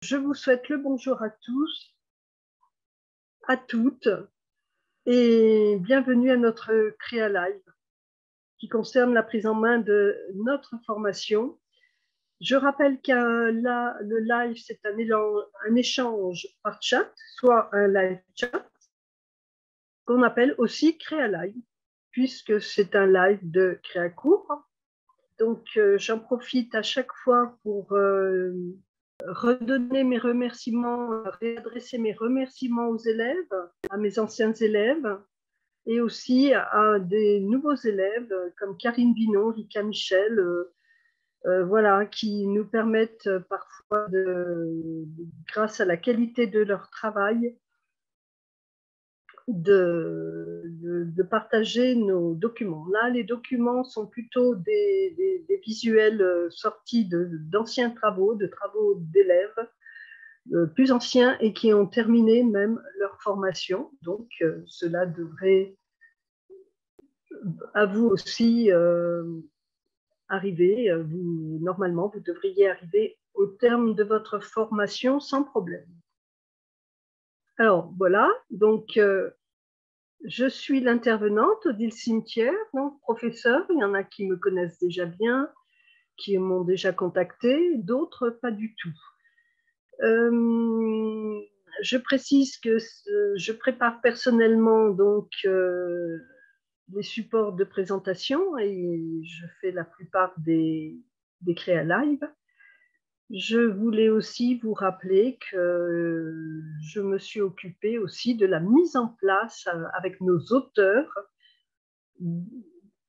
Je vous souhaite le bonjour à tous, à toutes, et bienvenue à notre Créa Live qui concerne la prise en main de notre formation. Je rappelle que le live, c'est un échange par chat, soit un live chat, qu'on appelle aussi Créa Live, puisque c'est un live de Créacours. Donc, j'en profite à chaque fois pour redonner mes remerciements, réadresser mes remerciements aux élèves, à mes anciens élèves, et aussi à des nouveaux élèves comme Karine Binon, Rika Michel, voilà, qui nous permettent parfois, grâce à la qualité de leur travail, de partager nos documents. Là, les documents sont plutôt des visuels sortis d'anciens travaux, de travaux d'élèves plus anciens et qui ont terminé même leur formation. Donc, cela devrait à vous aussi arriver. Normalement, vous devriez arriver au terme de votre formation sans problème. Alors, voilà. Donc, je suis l'intervenante, Odile Cimetière, donc professeure. Il y en a qui me connaissent déjà bien, qui m'ont déjà contacté, d'autres pas du tout. Je précise que je prépare personnellement donc les supports de présentation et je fais la plupart des Créa Live. Je voulais aussi vous rappeler que je me suis occupée aussi de la mise en place avec nos auteurs,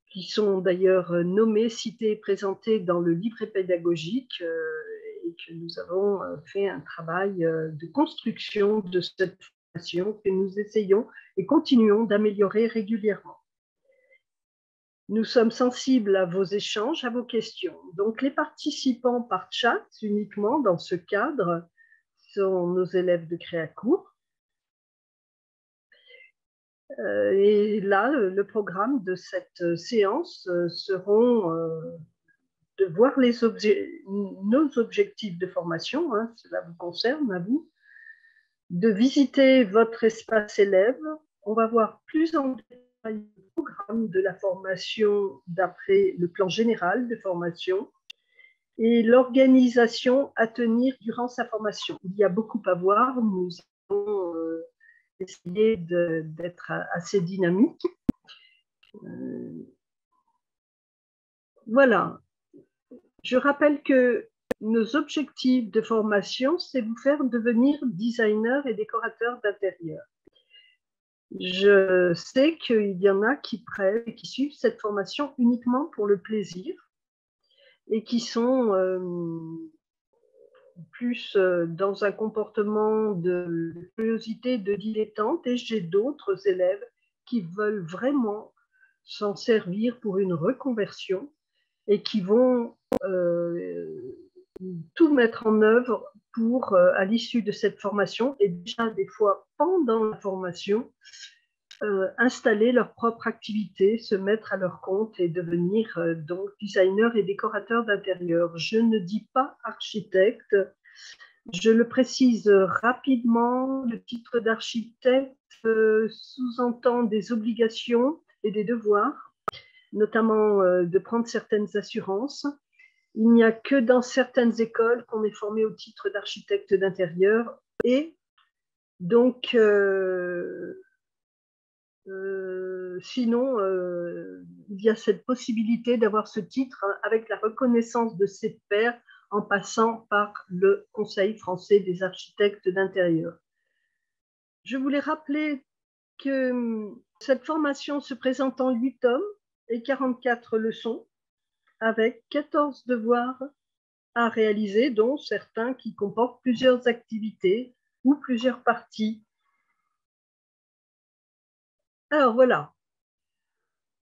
qui sont d'ailleurs nommés, cités et présentés dans le livret pédagogique, et que nous avons fait un travail de construction de cette formation que nous essayons et continuons d'améliorer régulièrement. Nous sommes sensibles à vos échanges, à vos questions. Donc, les participants par chat uniquement dans ce cadre sont nos élèves de Créacours. Et là, le programme de cette séance seront de voir nos objectifs de formation, hein, cela vous concerne à vous, de visiter votre espace élève. On va voir plus en détail le programme de la formation d'après le plan général de formation et l'organisation à tenir durant sa formation. Il y a beaucoup à voir. Nous allons essayer d'être assez dynamique. Voilà. Je rappelle que nos objectifs de formation, c'est vous faire devenir designer et décorateur d'intérieur. Je sais qu'il y en a qui prennent et qui suivent cette formation uniquement pour le plaisir et qui sont plus dans un comportement de curiosité, de dilettante, et j'ai d'autres élèves qui veulent vraiment s'en servir pour une reconversion et qui vont tout mettre en œuvre pour, à l'issue de cette formation, et déjà des fois pendant la formation, installer leur propre activité, se mettre à leur compte et devenir donc designer et décorateur d'intérieur. Je ne dis pas architecte, je le précise rapidement, le titre d'architecte sous-entend des obligations et des devoirs, notamment de prendre certaines assurances. Il n'y a que dans certaines écoles qu'on est formé au titre d'architecte d'intérieur et donc sinon, il y a cette possibilité d'avoir ce titre avec la reconnaissance de ses pairs en passant par le Conseil français des architectes d'intérieur. Je voulais rappeler que cette formation se présente en 8 tomes et 44 leçons, avec 14 devoirs à réaliser, dont certains qui comportent plusieurs activités ou plusieurs parties. Alors voilà.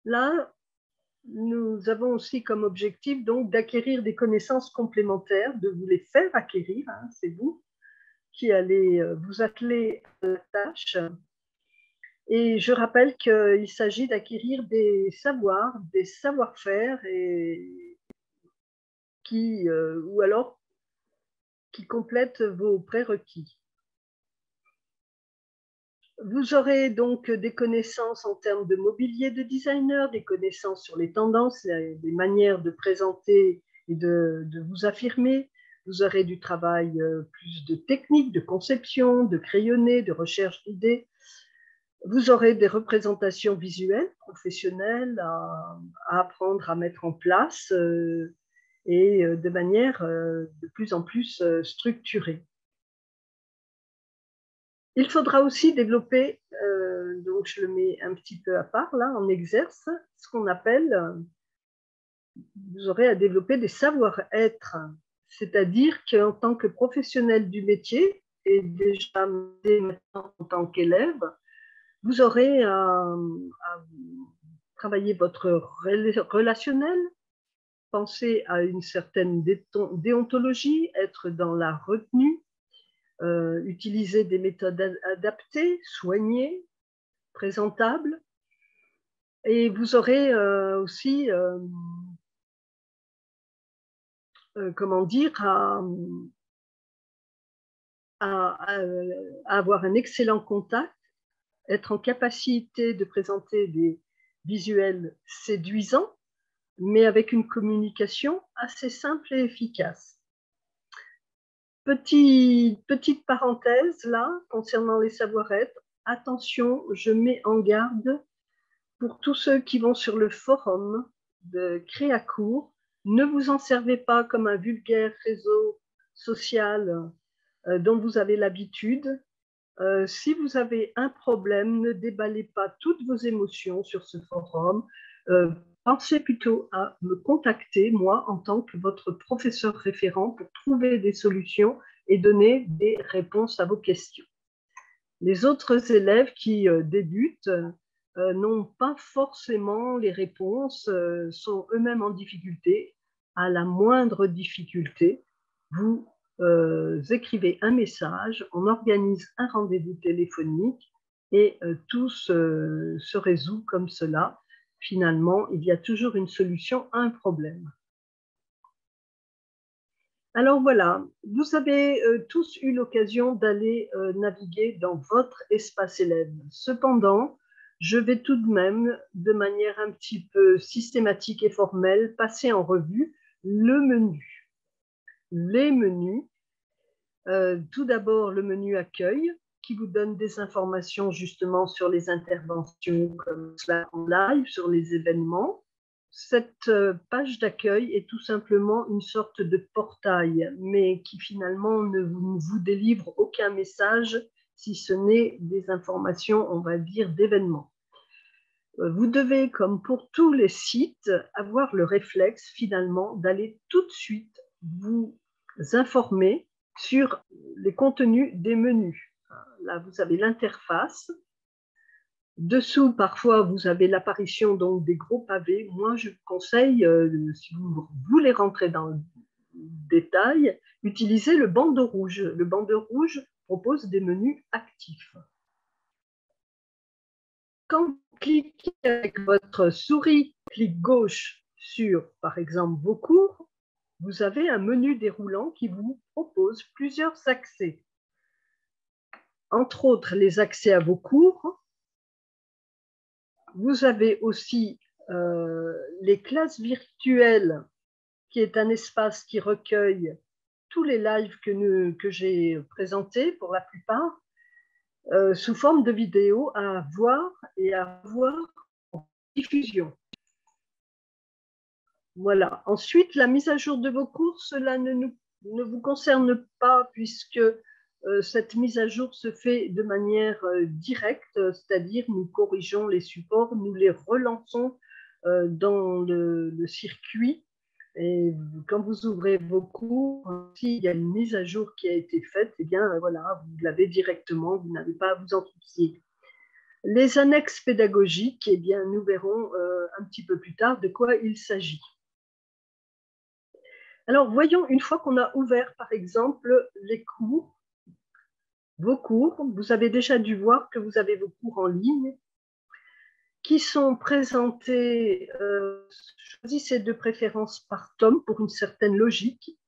Là, nous avons aussi comme objectif donc d'acquérir des connaissances complémentaires, de vous les faire acquérir, hein, c'est vous qui allez vous atteler à la tâche. Et je rappelle qu'il s'agit d'acquérir des savoirs, des savoir-faire, et ou alors qui complètent vos prérequis. Vous aurez donc des connaissances en termes de mobilier de designer, des connaissances sur les tendances, les manières de présenter et de vous affirmer. Vous aurez du travail plus de technique, de conception, de crayonné, de recherche d'idées. Vous aurez des représentations visuelles professionnelles à apprendre à mettre en place et de manière de plus en plus structurée. Il faudra aussi développer, donc je le mets un petit peu à part là, en exerce, ce qu'on appelle, vous aurez à développer des savoir-être, c'est-à-dire qu'en tant que professionnel du métier, et déjà maintenant en tant qu'élève, vous aurez à travailler votre relationnel, penser à une certaine déontologie, être dans la retenue, utiliser des méthodes adaptées, soignées, présentables. Et vous aurez aussi, comment dire, à avoir un excellent contact, être en capacité de présenter des visuels séduisants, mais avec une communication assez simple et efficace. Petite parenthèse là, concernant les savoir-être, attention, je mets en garde pour tous ceux qui vont sur le forum de Créacourt, ne vous en servez pas comme un vulgaire réseau social dont vous avez l'habitude. Si vous avez un problème, ne déballez pas toutes vos émotions sur ce forum. Pensez plutôt à me contacter, moi, en tant que votre professeur référent, pour trouver des solutions et donner des réponses à vos questions. Les autres élèves qui débutent n'ont pas forcément les réponses, sont eux-mêmes en difficulté. À la moindre difficulté, vous écrivez un message, on organise un rendez-vous téléphonique et tout se résout comme cela. Finalement, il y a toujours une solution à un problème. Alors voilà, vous avez tous eu l'occasion d'aller naviguer dans votre espace élève. Cependant, je vais tout de même, de manière un petit peu systématique et formelle, passer en revue le menu. Les menus. Tout d'abord, le menu accueil, qui vous donne des informations justement sur les interventions comme cela en live, sur les événements. Cette page d'accueil est tout simplement une sorte de portail, mais qui finalement ne vous délivre aucun message, si ce n'est des informations, on va dire, d'événements. Vous devez, comme pour tous les sites, avoir le réflexe finalement d'aller tout de suite vous informer sur les contenus des menus. Là, vous avez l'interface. Dessous, parfois, vous avez l'apparition donc des gros pavés. Moi, je vous conseille, si vous voulez rentrer dans le détail, utilisez le bandeau rouge. Le bandeau rouge propose des menus actifs. Quand vous cliquez avec votre souris, clic gauche sur, par exemple, vos cours, vous avez un menu déroulant qui vous propose plusieurs accès. Entre autres, les accès à vos cours. Vous avez aussi les classes virtuelles, qui est un espace qui recueille tous les lives que j'ai présentés pour la plupart, sous forme de vidéos à voir et à voir en diffusion. Voilà. Ensuite, la mise à jour de vos cours, cela ne vous concerne pas puisque cette mise à jour se fait de manière directe, c'est-à-dire nous corrigeons les supports, nous les relançons dans le circuit. Et quand vous ouvrez vos cours, s'il y a une mise à jour qui a été faite, eh bien voilà, vous l'avez directement, vous n'avez pas à vous en soucier. Les annexes pédagogiques, eh bien, nous verrons un petit peu plus tard de quoi il s'agit. Alors, voyons, une fois qu'on a ouvert, par exemple, les cours, vos cours, vous avez déjà dû voir que vous avez vos cours en ligne qui sont présentés, choisissez de préférence par tome pour une certaine logique.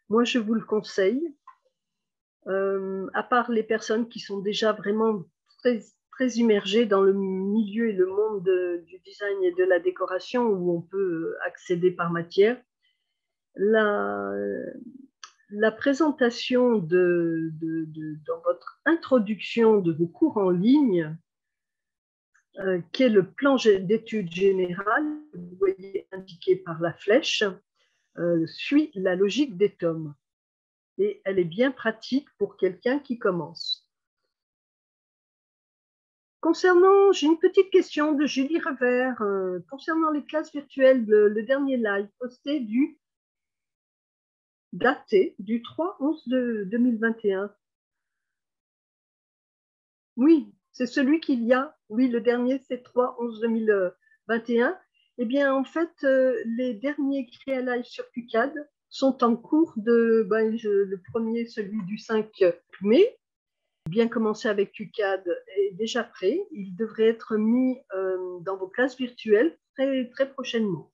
Moi, je vous le conseille. À part les personnes qui sont déjà vraiment très immergées dans le milieu et le monde du design et de la décoration, où on peut accéder par matière, la présentation dans votre introduction de vos cours en ligne, qui est le plan d'études générales, que vous voyez indiqué par la flèche, suit la logique des tomes. Et elle est bien pratique pour quelqu'un qui commence. Concernant, j'ai une petite question de Julie Revers, concernant les classes virtuelles, le dernier live posté daté du 3/11/2021. Oui, c'est celui qu'il y a. Oui, le dernier, c'est 3/11/2021. Eh bien, en fait, les derniers Créa Live sur QCAD sont en cours le premier, celui du 5 mai, bien commencé avec QCAD, est déjà prêt. Il devrait être mis dans vos classes virtuelles très, très prochainement.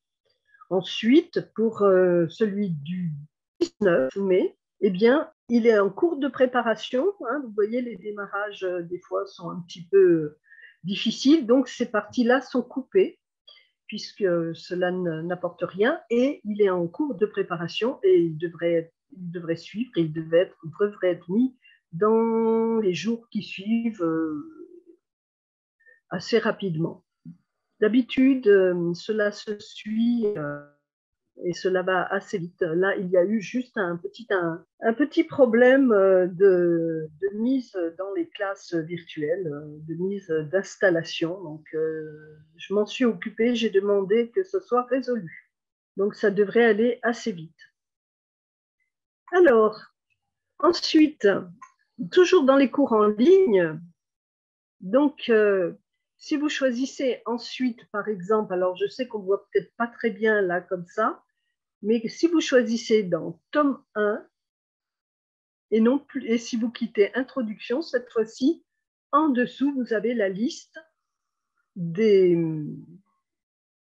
Ensuite, pour celui du 19 mai, eh bien, il est en cours de préparation. Hein. Vous voyez, les démarrages, des fois, sont un petit peu difficiles. Donc, ces parties-là sont coupées, puisque cela n'apporte rien. Et il est en cours de préparation et il devrait suivre et il devrait être mis dans les jours qui suivent assez rapidement. D'habitude, cela se suit et cela va assez vite. Là, il y a eu juste un petit problème de mise dans les classes virtuelles, de mise d'installation. Donc, je m'en suis occupée, j'ai demandé que ce soit résolu. Donc, ça devrait aller assez vite. Alors, ensuite, toujours dans les cours en ligne, donc, si vous choisissez ensuite, par exemple, alors je sais qu'on ne voit peut-être pas très bien là comme ça, mais si vous choisissez dans tome 1, et non plus, et si vous quittez introduction, cette fois-ci, en dessous, vous avez la liste des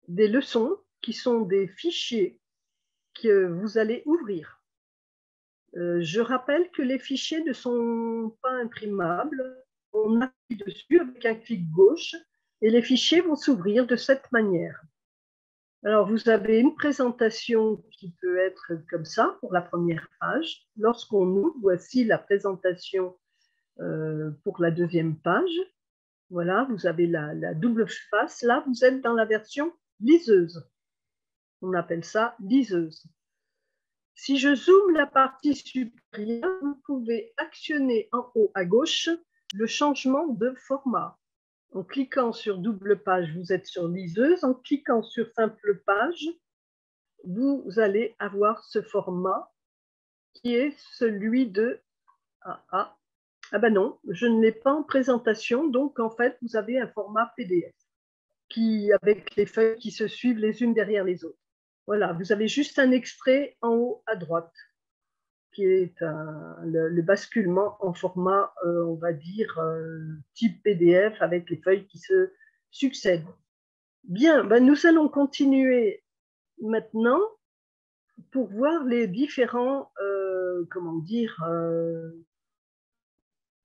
leçons qui sont des fichiers que vous allez ouvrir. Je rappelle que les fichiers ne sont pas imprimables. On appuie dessus avec un clic gauche et les fichiers vont s'ouvrir de cette manière. Alors, vous avez une présentation qui peut être comme ça pour la première page. Lorsqu'on ouvre, voici la présentation pour la deuxième page. Voilà, vous avez la double face. Là, vous êtes dans la version liseuse. On appelle ça liseuse. Si je zoome la partie supérieure, vous pouvez actionner en haut à gauche le changement de format. En cliquant sur double page, vous êtes sur liseuse. En cliquant sur simple page, vous allez avoir ce format qui est celui de... Ah ben non, je ne l'ai pas en présentation, donc en fait, vous avez un format PDF avec les feuilles qui se suivent les unes derrière les autres. Voilà, vous avez juste un extrait en haut à droite, qui est le basculement en format, on va dire, type PDF avec les feuilles qui se succèdent. Bien, ben nous allons continuer maintenant pour voir les différents,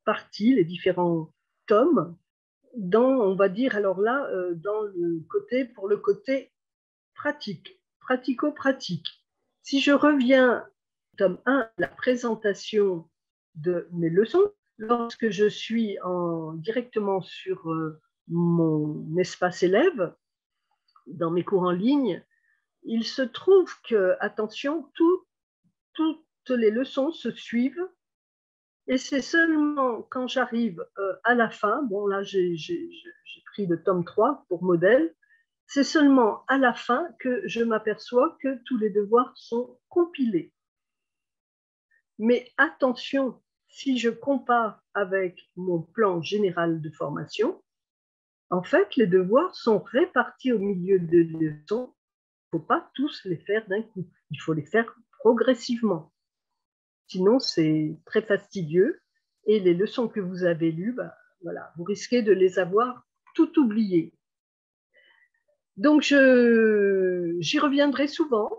parties, les différents tomes on va dire, alors là, pour le côté pratique, pratico-pratique. Si je reviens, tome 1, la présentation de mes leçons, lorsque je suis directement sur mon espace élève, dans mes cours en ligne, il se trouve que, attention, toutes les leçons se suivent et c'est seulement quand j'arrive à la fin, bon là j'ai pris le tome 3 pour modèle, c'est seulement à la fin que je m'aperçois que tous les devoirs sont compilés. Mais attention, si je compare avec mon plan général de formation, en fait, les devoirs sont répartis au milieu de leçons. Il ne faut pas tous les faire d'un coup. Il faut les faire progressivement. Sinon, c'est très fastidieux. Et les leçons que vous avez lues, voilà, vous risquez de les avoir toutes oubliées. Donc, j'y reviendrai souvent.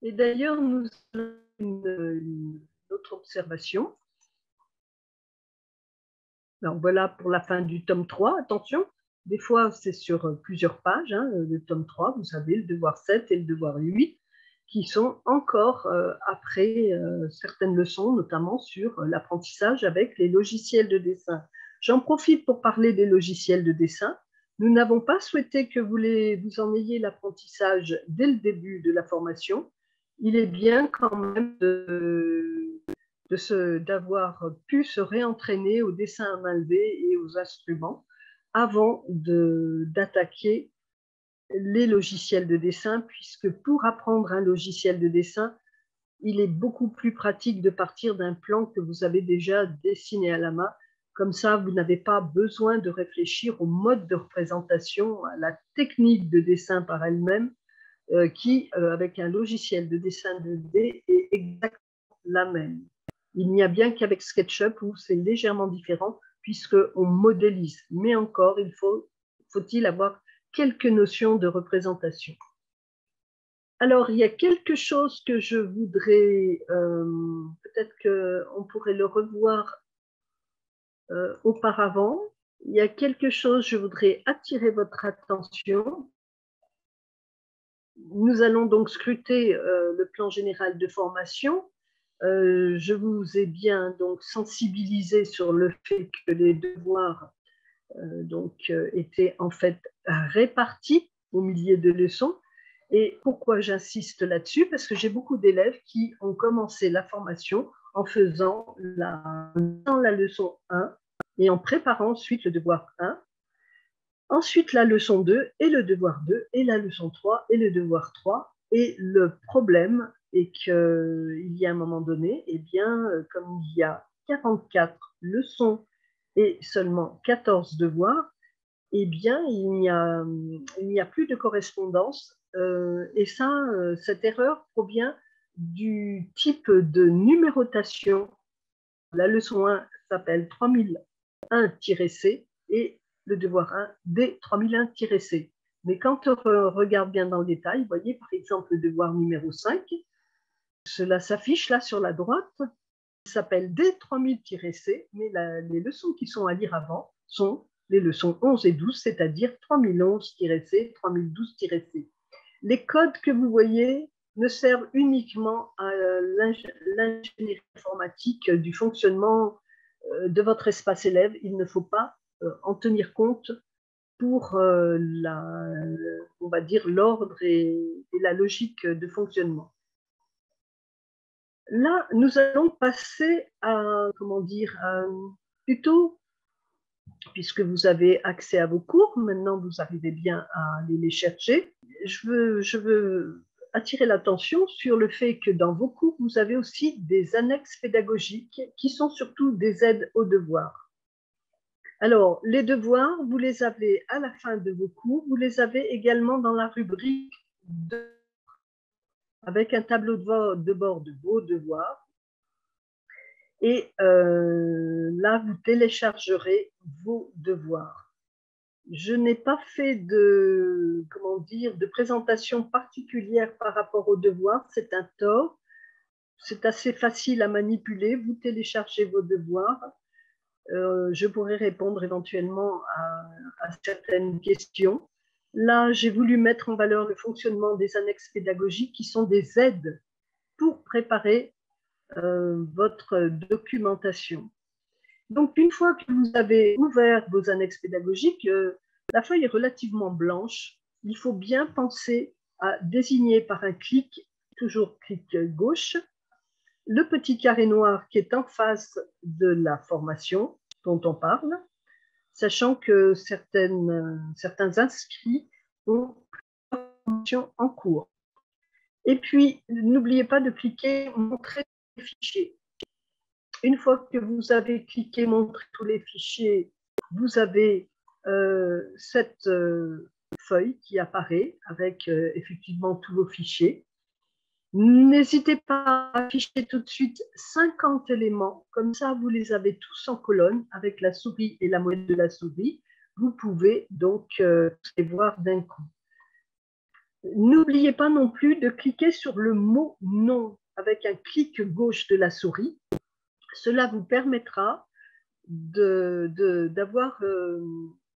Et d'ailleurs, nous avons une autre observation. Alors voilà pour la fin du tome 3, attention, des fois c'est sur plusieurs pages, hein, le tome 3, vous savez, le devoir 7 et le devoir 8, qui sont encore après certaines leçons, notamment sur l'apprentissage avec les logiciels de dessin. J'en profite pour parler des logiciels de dessin. Nous n'avons pas souhaité que vous en ayez l'apprentissage dès le début de la formation. Il est bien quand même d'avoir pu se réentraîner au dessin à main levée et aux instruments avant d'attaquer les logiciels de dessin, puisque pour apprendre un logiciel de dessin, il est beaucoup plus pratique de partir d'un plan que vous avez déjà dessiné à la main. Comme ça, vous n'avez pas besoin de réfléchir au mode de représentation, à la technique de dessin par elle-même, qui, avec un logiciel de dessin 2D, est exactement la même. Il n'y a bien qu'avec SketchUp où c'est légèrement différent, puisqu'on modélise. Mais encore, faut-il avoir quelques notions de représentation. Alors, il y a quelque chose que je voudrais, peut-être qu'on pourrait le revoir auparavant. Il y a quelque chose, je voudrais attirer votre attention. Nous allons donc scruter le plan général de formation. Je vous ai bien donc sensibilisé sur le fait que les devoirs étaient en fait répartis au milieu de leçons. Et pourquoi j'insiste là-dessus? Parce que j'ai beaucoup d'élèves qui ont commencé la formation en faisant dans la leçon 1 et en préparant ensuite le devoir 1. Ensuite, la leçon 2 et le devoir 2 et la leçon 3 et le devoir 3. Et le problème est qu'il y a un moment donné, eh bien, comme il y a 44 leçons et seulement 14 devoirs, eh bien, il n'y a plus de correspondance. Et ça, cette erreur provient du type de numérotation. La leçon 1 s'appelle 3001-C et le devoir 1 D3001-C. Mais quand on regarde bien dans le détail, vous voyez par exemple le devoir numéro 5, cela s'affiche là sur la droite, il s'appelle D3000-C, mais les leçons qui sont à lire avant sont les leçons 11 et 12, c'est-à-dire 3011-C, 3012-C. Les codes que vous voyez ne servent uniquement à l'ingénierie informatique du fonctionnement de votre espace élève. Il ne faut pas en tenir compte pour on va dire, l'ordre et la logique de fonctionnement. Là, nous allons passer à, comment dire, plutôt, puisque vous avez accès à vos cours, maintenant vous arrivez bien à aller les chercher. Je veux attirer l'attention sur le fait que dans vos cours, vous avez aussi des annexes pédagogiques qui sont surtout des aides aux devoirs. Alors, les devoirs, vous les avez à la fin de vos cours, vous les avez également dans la rubrique avec un tableau de bord de vos devoirs. Et là, vous téléchargerez vos devoirs. Je n'ai pas fait de présentation particulière par rapport aux devoirs, c'est un tort. C'est assez facile à manipuler. Vous téléchargez vos devoirs. Je pourrai répondre éventuellement à certaines questions. Là, j'ai voulu mettre en valeur le fonctionnement des annexes pédagogiques qui sont des aides pour préparer votre documentation. Donc, une fois que vous avez ouvert vos annexes pédagogiques, la feuille est relativement blanche. Il faut bien penser à désigner par un clic, toujours clic gauche, le petit carré noir qui est en face de la formation dont on parle, sachant que certains inscrits ont une formation en cours. Et puis, n'oubliez pas de cliquer « Montrer les fichiers ». Une fois que vous avez cliqué « Montrer tous les fichiers », vous avez cette feuille qui apparaît avec effectivement tous vos fichiers. N'hésitez pas à afficher tout de suite 50 éléments, comme ça vous les avez tous en colonne avec la souris et la molette de la souris. Vous pouvez donc les voir d'un coup. N'oubliez pas non plus de cliquer sur le mot « Non » avec un clic gauche de la souris. Cela vous permettra d'avoir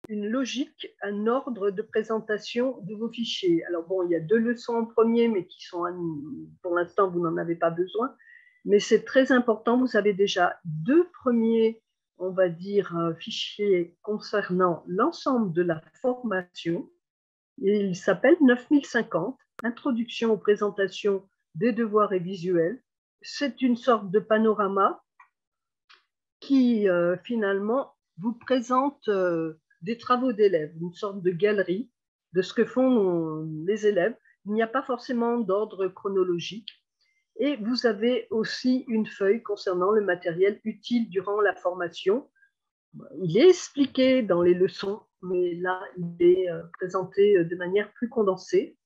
une logique, un ordre de présentation de vos fichiers. Alors bon, il y a 2 leçons en premier, mais qui sont, pour l'instant, vous n'en avez pas besoin. Mais c'est très important, vous avez déjà 2 premiers, on va dire, fichiers concernant l'ensemble de la formation. Il s'appelle 9050, Introduction aux présentations des devoirs et visuels. C'est une sorte de panorama qui finalement vous présente des travaux d'élèves, une sorte de galerie de ce que font les élèves. Il n'y a pas forcément d'ordre chronologique. Et vous avez aussi une feuille concernant le matériel utile durant la formation. Il est expliqué dans les leçons, mais là, il est présenté de manière plus condensée.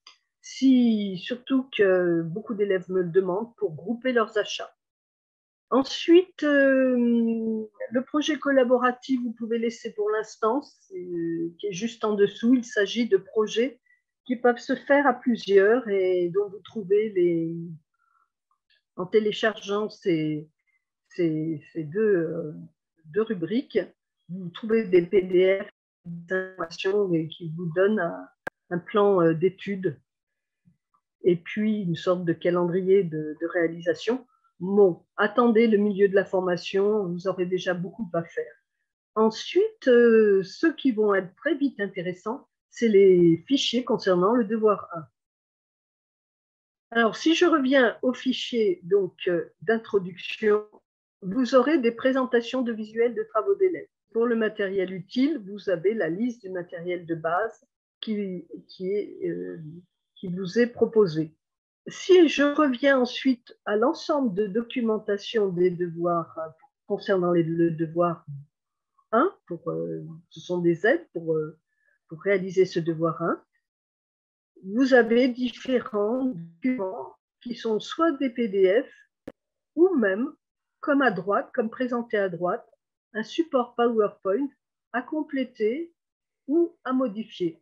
Surtout que beaucoup d'élèves me le demandent pour grouper leurs achats. Ensuite, le projet collaboratif, vous pouvez laisser pour l'instant, qui est juste en dessous. Il s'agit de projets qui peuvent se faire à plusieurs et dont vous trouvez en téléchargeant ces deux rubriques, vous trouvez des PDF, des informations qui vous donnent un plan d'études et puis une sorte de calendrier de réalisation. Bon, attendez le milieu de la formation, vous aurez déjà beaucoup à faire. Ensuite, ceux qui vont être très vite intéressants, c'est les fichiers concernant le devoir 1. Alors, si je reviens au fichier d'introduction, vous aurez des présentations de visuels de travaux d'élèves. Pour le matériel utile, vous avez la liste du matériel de base qui vous est proposée. Si je reviens ensuite à l'ensemble de documentation des devoirs concernant le devoir 1, ce sont des aides pour réaliser ce devoir 1, vous avez différents documents qui sont soit des PDF ou même, comme à droite, comme présenté à droite, un support PowerPoint à compléter ou à modifier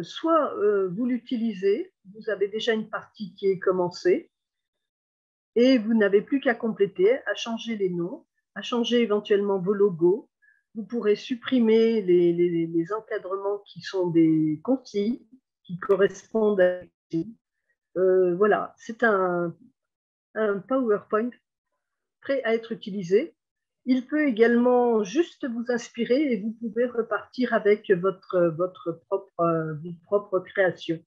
soit vous l'utilisez, vous avez déjà une partie qui est commencée et vous n'avez plus qu'à compléter, à changer les noms, à changer éventuellement vos logos. Vous pourrez supprimer les encadrements qui sont des consignes, qui correspondent à voilà, c'est un PowerPoint prêt à être utilisé. Il peut également juste vous inspirer et vous pouvez repartir avec votre propre création.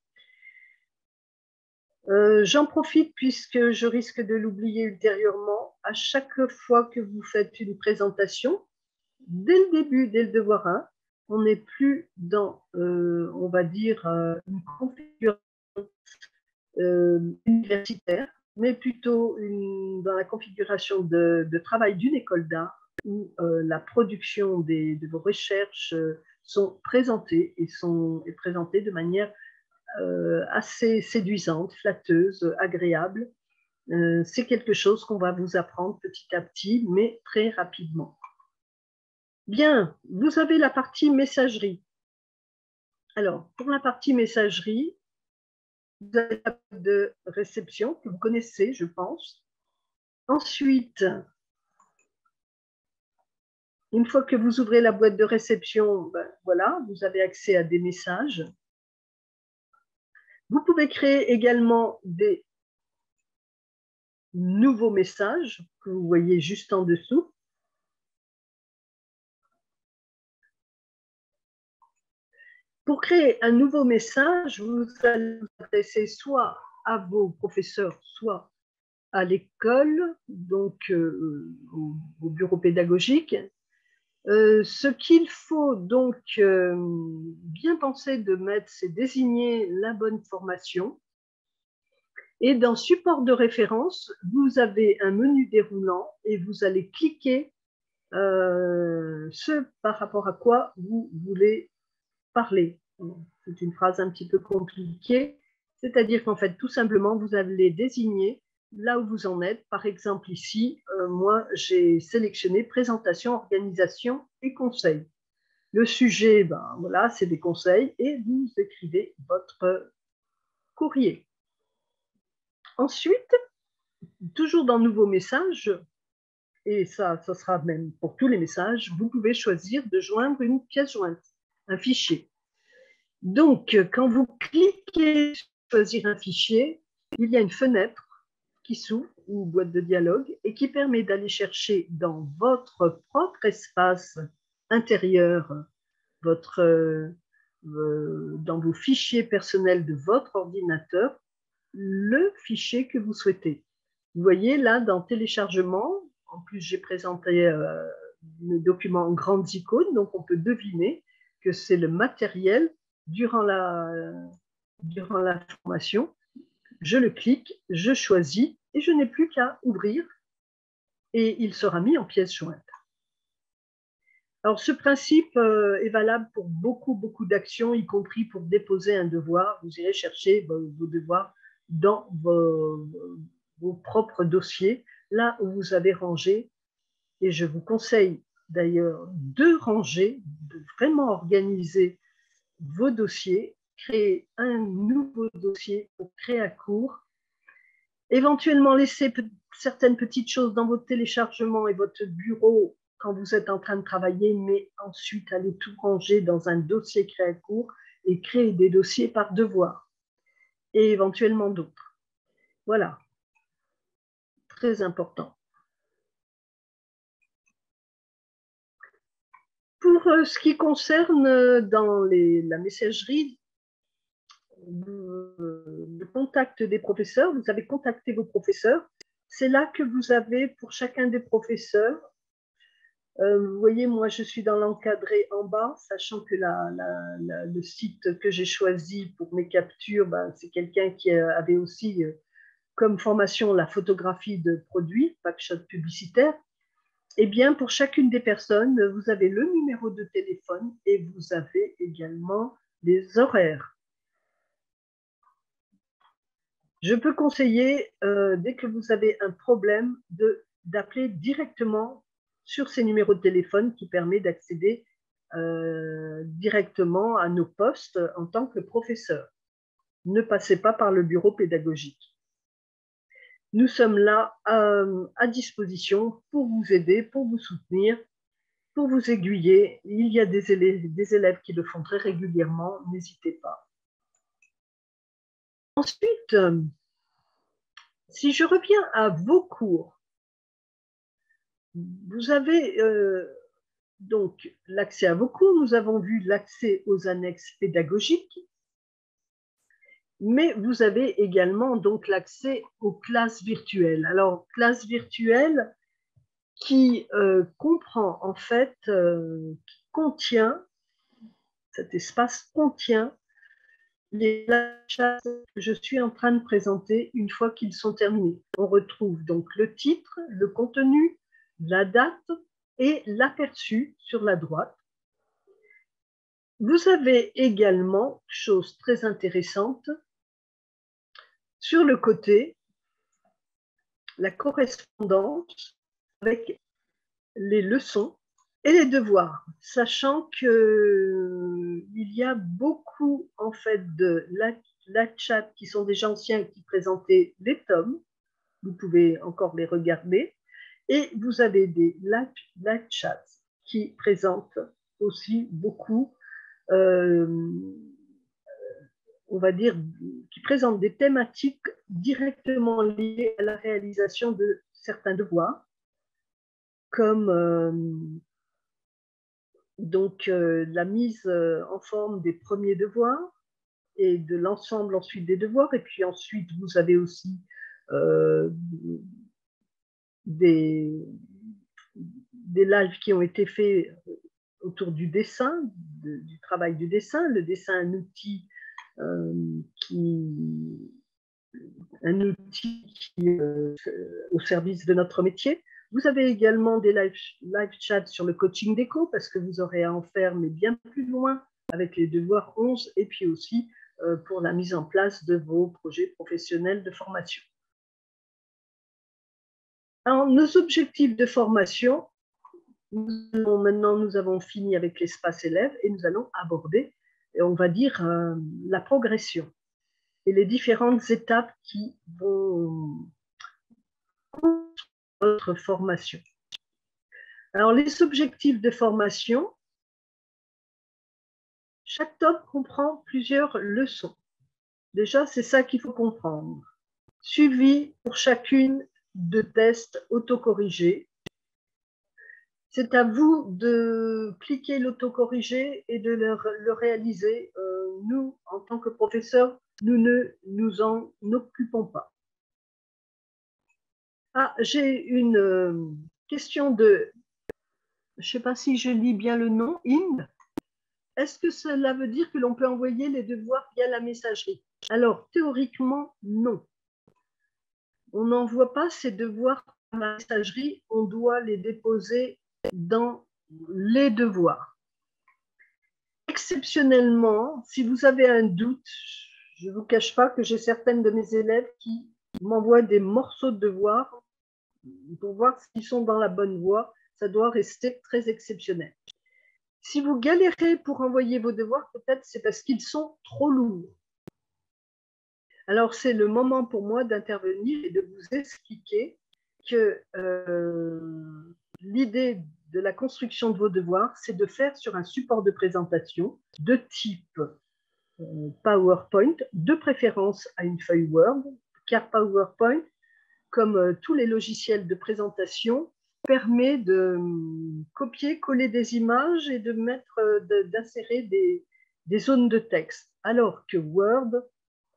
J'en profite puisque je risque de l'oublier ultérieurement. À chaque fois que vous faites une présentation, dès le début, dès le devoir 1, on n'est plus dans, on va dire, une configuration universitaire, mais plutôt dans la configuration de travail d'une école d'art où la production de vos recherches sont présentées et présentées de manière assez séduisante, flatteuse, agréable. C'est quelque chose qu'on va vous apprendre petit à petit, mais très rapidement. Bien, vous avez la partie messagerie. Alors, pour la partie messagerie, vous avez la table de réception que vous connaissez, je pense. Ensuite, une fois que vous ouvrez la boîte de réception, ben, voilà, vous avez accès à des messages. Vous pouvez créer également des nouveaux messages que vous voyez juste en dessous. Pour créer un nouveau message, vous allez vous adresser soit à vos professeurs, soit à l'école, donc au bureau pédagogique. Ce qu'il faut donc bien penser de mettre, c'est désigner la bonne formation. Et dans support de référence, vous avez un menu déroulant et vous allez cliquer ce par rapport à quoi vous voulez parler. C'est une phrase un petit peu compliquée, c'est-à-dire qu'en fait, tout simplement, vous allez désigner là où vous en êtes. Par exemple, ici, moi, j'ai sélectionné présentation, organisation et conseil. Le sujet, ben, voilà, c'est des conseils et vous écrivez votre courrier. Ensuite, toujours dans Nouveaux messages, et ça sera même pour tous les messages, vous pouvez choisir de joindre une pièce jointe, un fichier. Donc, quand vous cliquez sur choisir un fichier, il y a une fenêtre qui s'ouvre, une boîte de dialogue, et qui permet d'aller chercher dans votre propre espace intérieur, dans vos fichiers personnels de votre ordinateur, le fichier que vous souhaitez. Vous voyez là, dans téléchargement, en plus j'ai présenté le document en grandes icônes, donc on peut deviner que c'est le matériel durant la formation. Je le clique, je choisis et je n'ai plus qu'à ouvrir et il sera mis en pièce jointe. Alors, ce principe est valable pour beaucoup d'actions, y compris pour déposer un devoir. Vous irez chercher vos devoirs dans vos propres dossiers, là où vous avez rangé. Et je vous conseille d'ailleurs de ranger, de vraiment organiser vos dossiers, créer un nouveau dossier pour créer un cours, éventuellement laisser certaines petites choses dans votre téléchargement et votre bureau quand vous êtes en train de travailler, mais ensuite aller tout ranger dans un dossier créé à court et créer des dossiers par devoir et éventuellement d'autres. Voilà, très important. Pour ce qui concerne dans la messagerie, le contact des professeurs, vous avez contacté vos professeurs. C'est là que vous avez pour chacun des professeurs, vous voyez, moi je suis dans l'encadré en bas, sachant que le site que j'ai choisi pour mes captures, ben, c'est quelqu'un qui avait aussi comme formation la photographie de produits, packshot publicitaire. Eh bien, pour chacune des personnes, vous avez le numéro de téléphone et vous avez également les horaires. Je peux conseiller, dès que vous avez un problème, d'appeler directement sur ces numéros de téléphone qui permet d'accéder directement à nos postes en tant que professeur. Ne passez pas par le bureau pédagogique. Nous sommes là à disposition pour vous aider, pour vous soutenir, pour vous aiguiller. Il y a des élèves qui le font très régulièrement, n'hésitez pas. Ensuite, si je reviens à vos cours, vous avez donc l'accès à vos cours. Nous avons vu l'accès aux annexes pédagogiques, mais vous avez également donc l'accès aux classes virtuelles. Alors, classes virtuelles qui comprend en fait, qui contient, cet espace contient les chats que je suis en train de présenter une fois qu'ils sont terminés. On retrouve donc le titre, le contenu, la date et l'aperçu sur la droite. Vous avez également, chose très intéressante, sur le côté, la correspondance avec les leçons et les devoirs, sachant qu'il y a beaucoup en fait de la chat qui sont déjà anciens qui présentaient les tomes, vous pouvez encore les regarder, et vous avez des la chat qui présentent aussi beaucoup, on va dire, qui présentent des thématiques directement liées à la réalisation de certains devoirs, comme donc la mise en forme des premiers devoirs et de l'ensemble ensuite des devoirs. Et puis ensuite, vous avez aussi des lives qui ont été faits autour du dessin, du travail du dessin. Le dessin, un outil au service de notre métier. Vous avez également des live chats sur le coaching déco parce que vous aurez à en faire, mais bien plus loin avec les devoirs 11 et puis aussi pour la mise en place de vos projets professionnels de formation. Alors, nos objectifs de formation, Maintenant, nous avons fini avec l'espace élève et nous allons aborder, on va dire, la progression et les différentes étapes qui vont votre formation. Alors, les objectifs de formation, chaque top comprend plusieurs leçons. Déjà, c'est ça qu'il faut comprendre. Suivi pour chacune de tests autocorrigés. C'est à vous de cliquer l'autocorrigé et de le réaliser. Nous, en tant que professeurs, nous ne nous en occupons pas. Ah, j'ai une question de, je ne sais pas si je lis bien le nom, Inde. Est-ce que cela veut dire que l'on peut envoyer les devoirs via la messagerie? Alors, théoriquement, non. On n'envoie pas ces devoirs par la messagerie, on doit les déposer dans les devoirs. Exceptionnellement, si vous avez un doute, je ne vous cache pas que j'ai certaines de mes élèves qui m'envoient des morceaux de devoirs pour voir s'ils sont dans la bonne voie. Ça doit rester très exceptionnel. Si vous galérez pour envoyer vos devoirs, peut-être c'est parce qu'ils sont trop lourds. Alors, c'est le moment pour moi d'intervenir et de vous expliquer que l'idée de la construction de vos devoirs, c'est de faire sur un support de présentation de type PowerPoint, de préférence à une feuille Word, car PowerPoint, comme tous les logiciels de présentation, permet de copier, coller des images et de d'insérer des zones de texte, alors que Word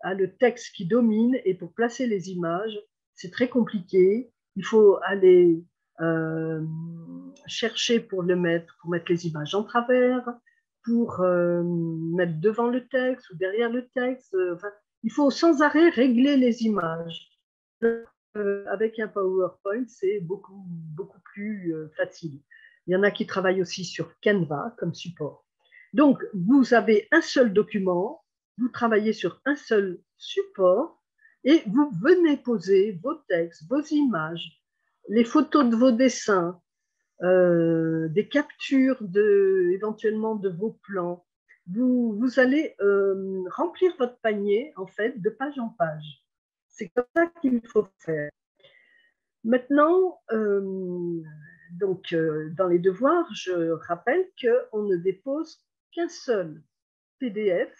a le texte qui domine et pour placer les images, c'est très compliqué. Il faut aller chercher pour mettre les images en travers, pour mettre devant le texte ou derrière le texte. Enfin, il faut sans arrêt régler les images. Avec un PowerPoint, c'est beaucoup plus facile. Il y en a qui travaillent aussi sur Canva comme support. Donc, vous avez un seul document, vous travaillez sur un seul support et vous venez poser vos textes, vos images, les photos de vos dessins, des captures éventuellement de vos plans. Vous allez remplir votre panier en fait de page en page. C'est comme ça qu'il faut faire. Maintenant, donc, dans les devoirs, je rappelle qu'on ne dépose qu'un seul PDF,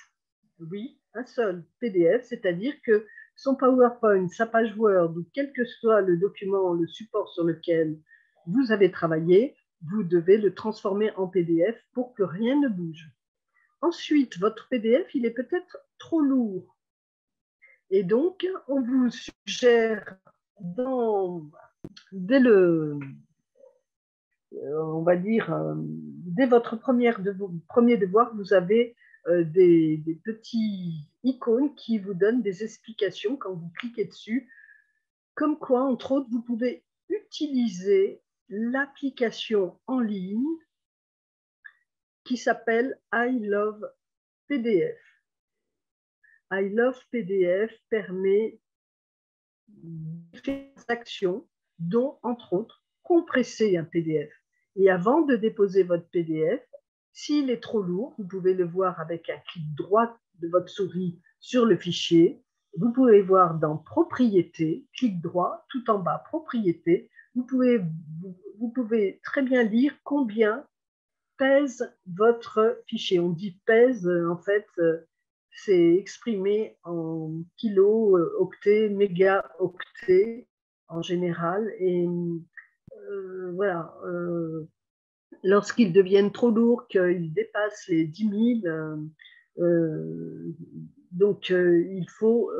oui, un seul PDF, c'est-à-dire que son PowerPoint, sa page Word, ou quel que soit le document, le support sur lequel vous avez travaillé, vous devez le transformer en PDF pour que rien ne bouge. Ensuite, votre PDF, il est peut-être trop lourd. Et donc, on vous suggère, dès votre premier devoir, vous avez des petits icônes qui vous donnent des explications quand vous cliquez dessus, comme quoi, entre autres, vous pouvez utiliser l'application en ligne qui s'appelle I Love PDF. I Love PDF permet différentes actions, dont, entre autres, compresser un PDF. Et avant de déposer votre PDF, s'il est trop lourd, vous pouvez le voir avec un clic droit de votre souris sur le fichier. Vous pouvez voir dans Propriétés, clic droit, tout en bas, Propriétés. Vous pouvez très bien lire combien pèse votre fichier. On dit pèse, en fait, c'est exprimé en kilos, octets, mégaoctets en général. Et voilà, lorsqu'ils deviennent trop lourds, qu'ils dépassent les 10 000, donc il faut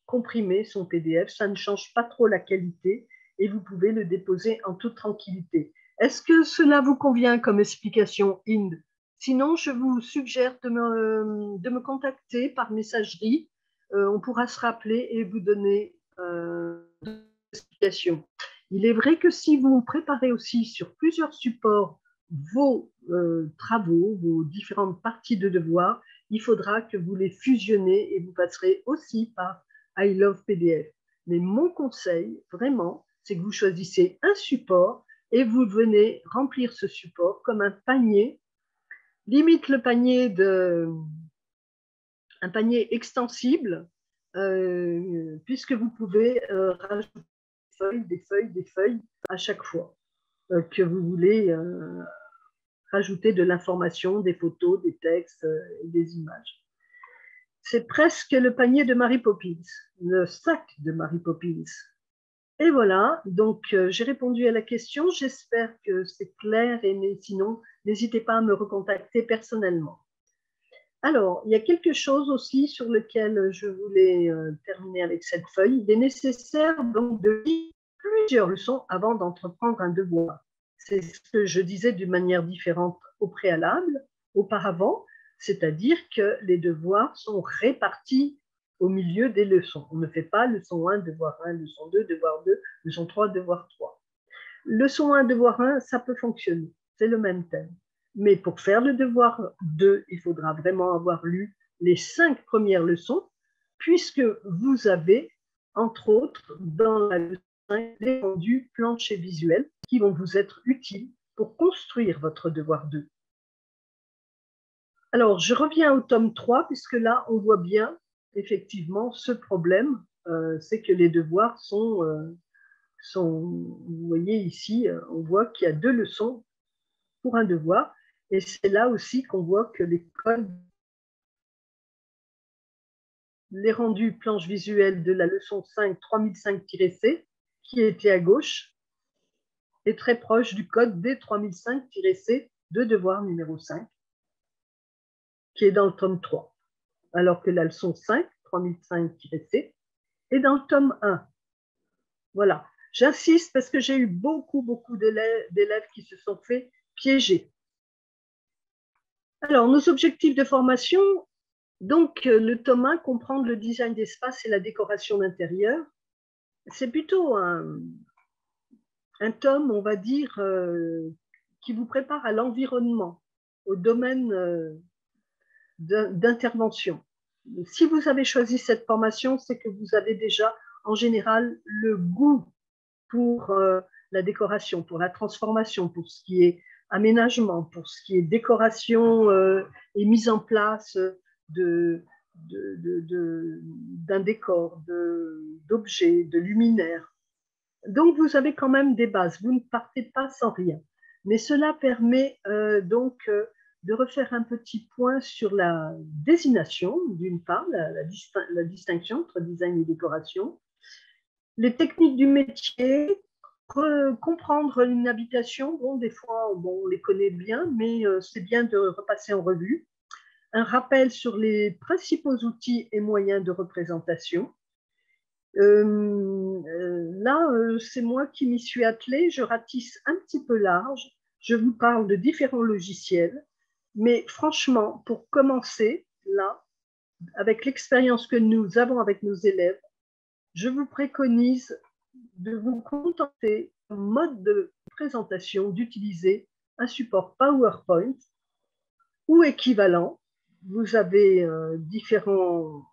comprimer son PDF. Ça ne change pas trop la qualité et vous pouvez le déposer en toute tranquillité. Est-ce que cela vous convient comme explication, Inde? Sinon, je vous suggère de me contacter par messagerie. On pourra se rappeler et vous donner des explications. Il est vrai que si vous préparez aussi sur plusieurs supports vos travaux, vos différentes parties de devoirs, il faudra que vous les fusionnez et vous passerez aussi par I Love PDF. Mais mon conseil, vraiment, c'est que vous choisissez un support et vous venez remplir ce support comme un panier, limite le panier un panier extensible, puisque vous pouvez rajouter des feuilles à chaque fois que vous voulez rajouter de l'information, des photos, des textes et des images. C'est presque le panier de Mary Poppins, le sac de Mary Poppins. Et voilà, donc j'ai répondu à la question. J'espère que c'est clair, et sinon, n'hésitez pas à me recontacter personnellement. Alors, il y a quelque chose aussi sur lequel je voulais terminer avec cette feuille. Il est nécessaire donc de lire plusieurs leçons avant d'entreprendre un devoir. C'est ce que je disais d'une manière différente au préalable, auparavant, c'est-à-dire que les devoirs sont répartis au milieu des leçons. On ne fait pas leçon 1, devoir 1, leçon 2, devoir 2, leçon 3, devoir 3. Leçon 1, devoir 1, ça peut fonctionner, c'est le même thème. Mais pour faire le devoir 2, il faudra vraiment avoir lu les 5 premières leçons, puisque vous avez, entre autres, dans la leçon 5, des rendus planchers visuels qui vont vous être utiles pour construire votre devoir 2. Alors, je reviens au tome 3, puisque là, on voit bien, effectivement, ce problème, c'est que les devoirs sont, vous voyez ici, on voit qu'il y a 2 leçons pour un devoir, et c'est là aussi qu'on voit que les rendus planches visuelles de la leçon 5, 3005-C, qui était à gauche, est très proche du code D3005-C de devoir numéro 5, qui est dans le tome 3, alors que la leçon 5, 3005-C, est dans le tome 1. Voilà. J'insiste parce que j'ai eu beaucoup d'élèves qui se sont fait piéger. Alors, nos objectifs de formation, donc le tome 1, comprendre le design d'espace et la décoration d'intérieur. C'est plutôt un tome, on va dire, qui vous prépare à l'environnement, au domaine d'intervention. Si vous avez choisi cette formation, c'est que vous avez déjà, en général, le goût pour la décoration, pour la transformation, pour ce qui est aménagement, pour ce qui est décoration et mise en place d'un décor, d'objets, de luminaires. Donc, vous avez quand même des bases. Vous ne partez pas sans rien. Mais cela permet donc de refaire un petit point sur la désignation, d'une part, la distinction entre design et décoration, les techniques du métier, comprendre une habitation. Bon, des fois, on les connaît bien, mais c'est bien de repasser en revue. Un rappel sur les principaux outils et moyens de représentation. Là, c'est moi qui m'y suis attelée. Je ratisse un petit peu large. Je vous parle de différents logiciels. Mais franchement, pour commencer, là, avec l'expérience que nous avons avec nos élèves, je vous préconise de vous contenter, en mode de présentation, d'utiliser un support PowerPoint ou équivalent. Vous avez différents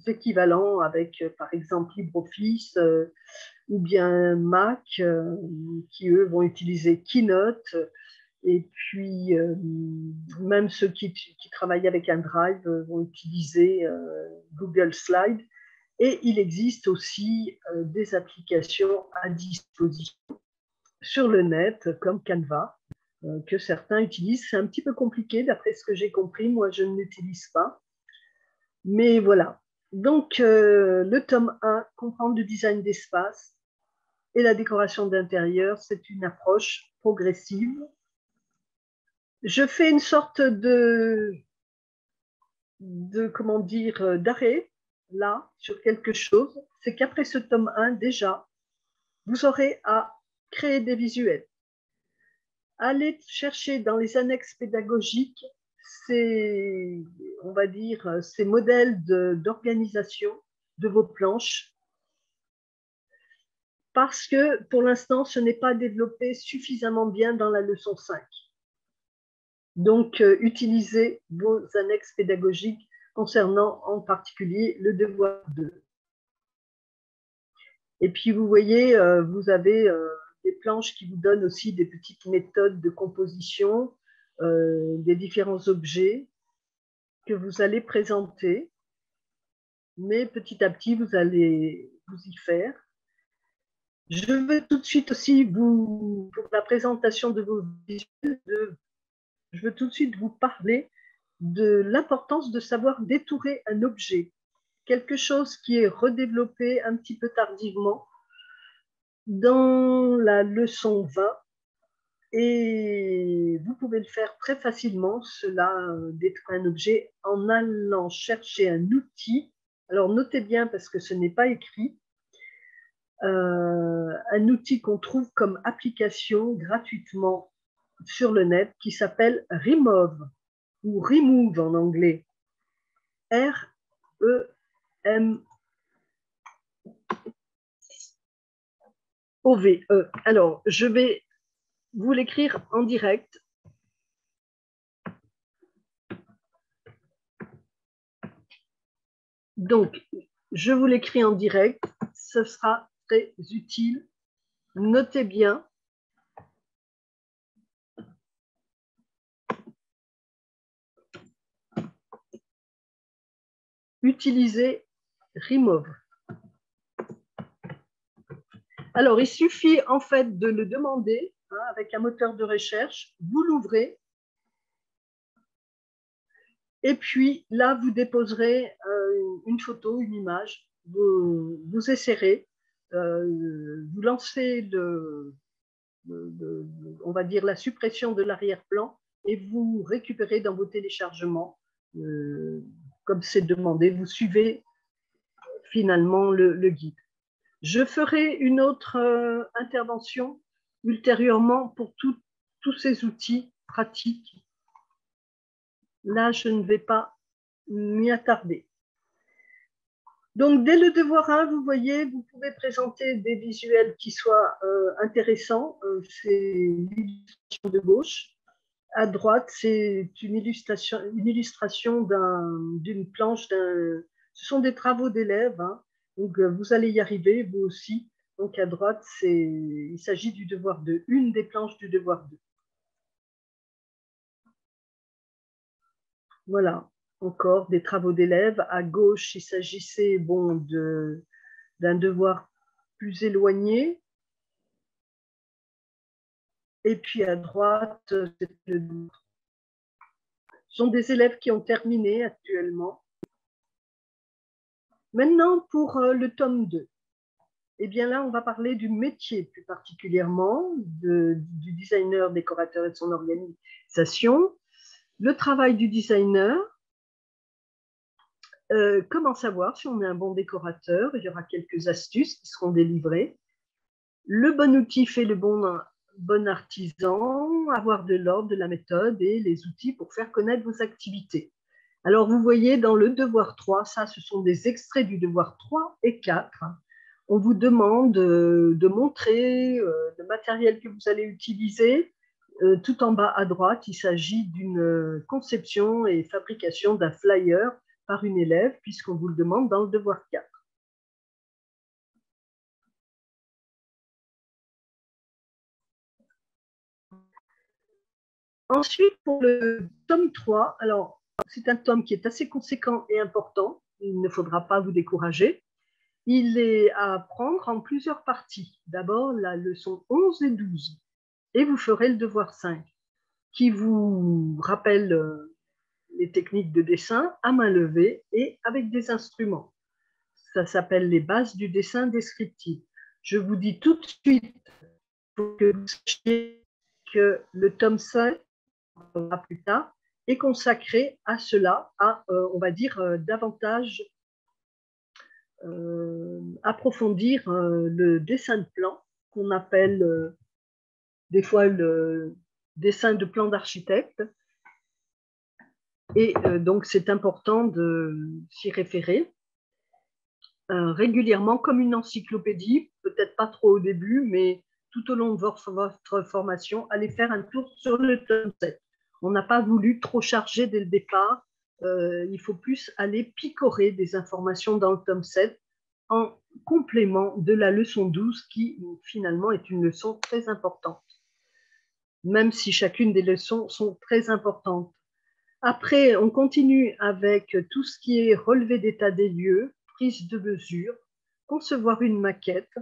équivalents avec, par exemple, LibreOffice ou bien Mac, qui, eux, vont utiliser Keynote. Et puis, même ceux qui travaillent avec un Drive vont utiliser Google Slide. Et il existe aussi des applications à disposition sur le net, comme Canva, que certains utilisent. C'est un petit peu compliqué, d'après ce que j'ai compris. Moi, je ne l'utilise pas. Mais voilà. Donc, le tome 1, comprendre le design d'espace et la décoration d'intérieur, c'est une approche progressive. Je fais une sorte comment dire, d'arrêt là sur quelque chose. C'est qu'après ce tome 1, déjà, vous aurez à créer des visuels. Allez chercher dans les annexes pédagogiques on va dire, ces modèles d'organisation de vos planches, parce que pour l'instant, ce n'est pas développé suffisamment bien dans la leçon 5. Donc, utilisez vos annexes pédagogiques concernant en particulier le devoir 2. Et puis, vous voyez, vous avez des planches qui vous donnent aussi des petites méthodes de composition des différents objets que vous allez présenter. Mais petit à petit, vous allez vous y faire. Je veux tout de suite aussi, pour la présentation de vos visuels, je veux tout de suite vous parler de l'importance de savoir détourer un objet. Quelque chose qui est redéveloppé un petit peu tardivement dans la leçon 20. Et vous pouvez le faire très facilement, cela, détruire un objet, en allant chercher un outil. Alors, notez bien, parce que ce n'est pas écrit, un outil qu'on trouve comme application gratuitement sur le net qui s'appelle Remove, ou Remove en anglais. R-E-M-O-V-E. Alors, je vais vous l'écrire en direct. Donc, je vous l'écris en direct. Ce sera très utile. Notez bien. Utilisez Remove. Alors, il suffit en fait de le demander avec un moteur de recherche. Vous l'ouvrez. Et puis là, vous déposerez une photo, une image. Vous essayerez. Vous lancez on va dire la suppression de l'arrière-plan et vous récupérez dans vos téléchargements, comme c'est demandé, vous suivez finalement le guide. Je ferai une autre intervention ultérieurement pour tous ces outils pratiques. Là, je ne vais pas m'y attarder. Donc, dès le devoir 1, vous voyez, vous pouvez présenter des visuels qui soient intéressants. C'est l'illustration de gauche. À droite, c'est une illustration d'une planche. Ce sont des travaux d'élèves. Donc, vous allez y arriver, vous aussi. Donc, à droite, il s'agit du devoir 2, une des planches du devoir 2. Voilà, encore des travaux d'élèves. À gauche, il s'agissait d'un devoir plus éloigné. Et puis à droite, ce sont des élèves qui ont terminé actuellement. Maintenant, pour le tome 2. Eh bien là, on va parler du métier plus particulièrement, du designer, décorateur et de son organisation. Le travail du designer. Comment savoir si on est un bon décorateur? Il y aura quelques astuces qui seront délivrées. Le bon outil fait le bon artisan, avoir de l'ordre, de la méthode et les outils pour faire connaître vos activités. Alors, vous voyez dans le devoir 3, ça, ce sont des extraits du devoir 3 et 4. On vous demande de montrer le matériel que vous allez utiliser. Tout en bas à droite, il s'agit d'une conception et fabrication d'un flyer par une élève, puisqu'on vous le demande dans le devoir 4. Ensuite, pour le tome 3, alors c'est un tome qui est assez conséquent et important, il ne faudra pas vous décourager. Il est à apprendre en plusieurs parties. D'abord, la leçon 11 et 12, et vous ferez le devoir 5, qui vous rappelle les techniques de dessin à main levée et avec des instruments. Ça s'appelle les bases du dessin descriptif. Je vous dis tout de suite pour que vous sachiez que le tome 5, plus tard, est consacré à cela, on va dire, davantage approfondir le dessin de plan, qu'on appelle des fois le dessin de plan d'architecte. Et donc, c'est important de s'y référer régulièrement comme une encyclopédie, peut-être pas trop au début, mais tout au long de votre formation, allez faire un tour sur le tome 7. On n'a pas voulu trop charger dès le départ. Il faut plus aller picorer des informations dans le tome 7 en complément de la leçon 12 qui finalement est une leçon très importante, même si chacune des leçons sont très importantes. Après, on continue avec tout ce qui est relevé d'état des lieux, prise de mesure, concevoir une maquette.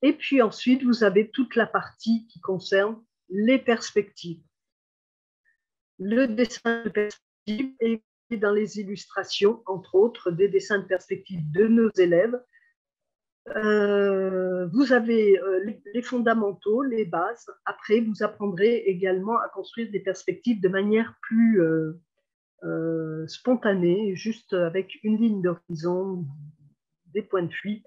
Et puis ensuite, vous avez toute la partie qui concerne les perspectives. Le dessin de perspective et dans les illustrations, entre autres, des dessins de perspective de nos élèves. Vous avez les fondamentaux, les bases. Après, vous apprendrez également à construire des perspectives de manière plus spontanée, juste avec une ligne d'horizon, des points de fuite,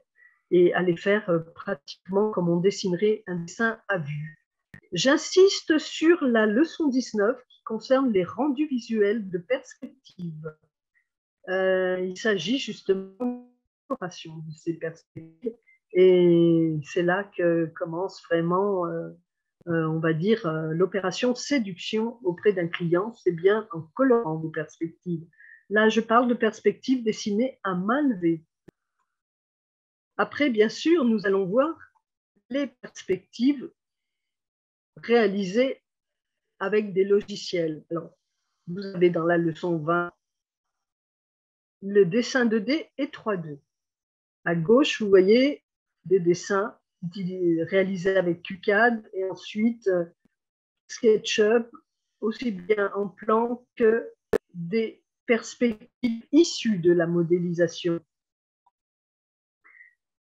et à les faire pratiquement comme on dessinerait un dessin à vue. J'insiste sur la leçon 19 qui concerne les rendus visuels de perspective. Il s'agit justement de ces perspectives et c'est là que commence vraiment, on va dire, l'opération séduction auprès d'un client. C'est bien en colorant vos perspectives. Là, je parle de perspectives dessinées à main levée. Après, bien sûr, nous allons voir les perspectives réalisées avec des logiciels. Alors, vous avez dans la leçon 20 le dessin 2D et 3D. À gauche, vous voyez des dessins réalisés avec QCAD et ensuite SketchUp, aussi bien en plan que des perspectives issues de la modélisation.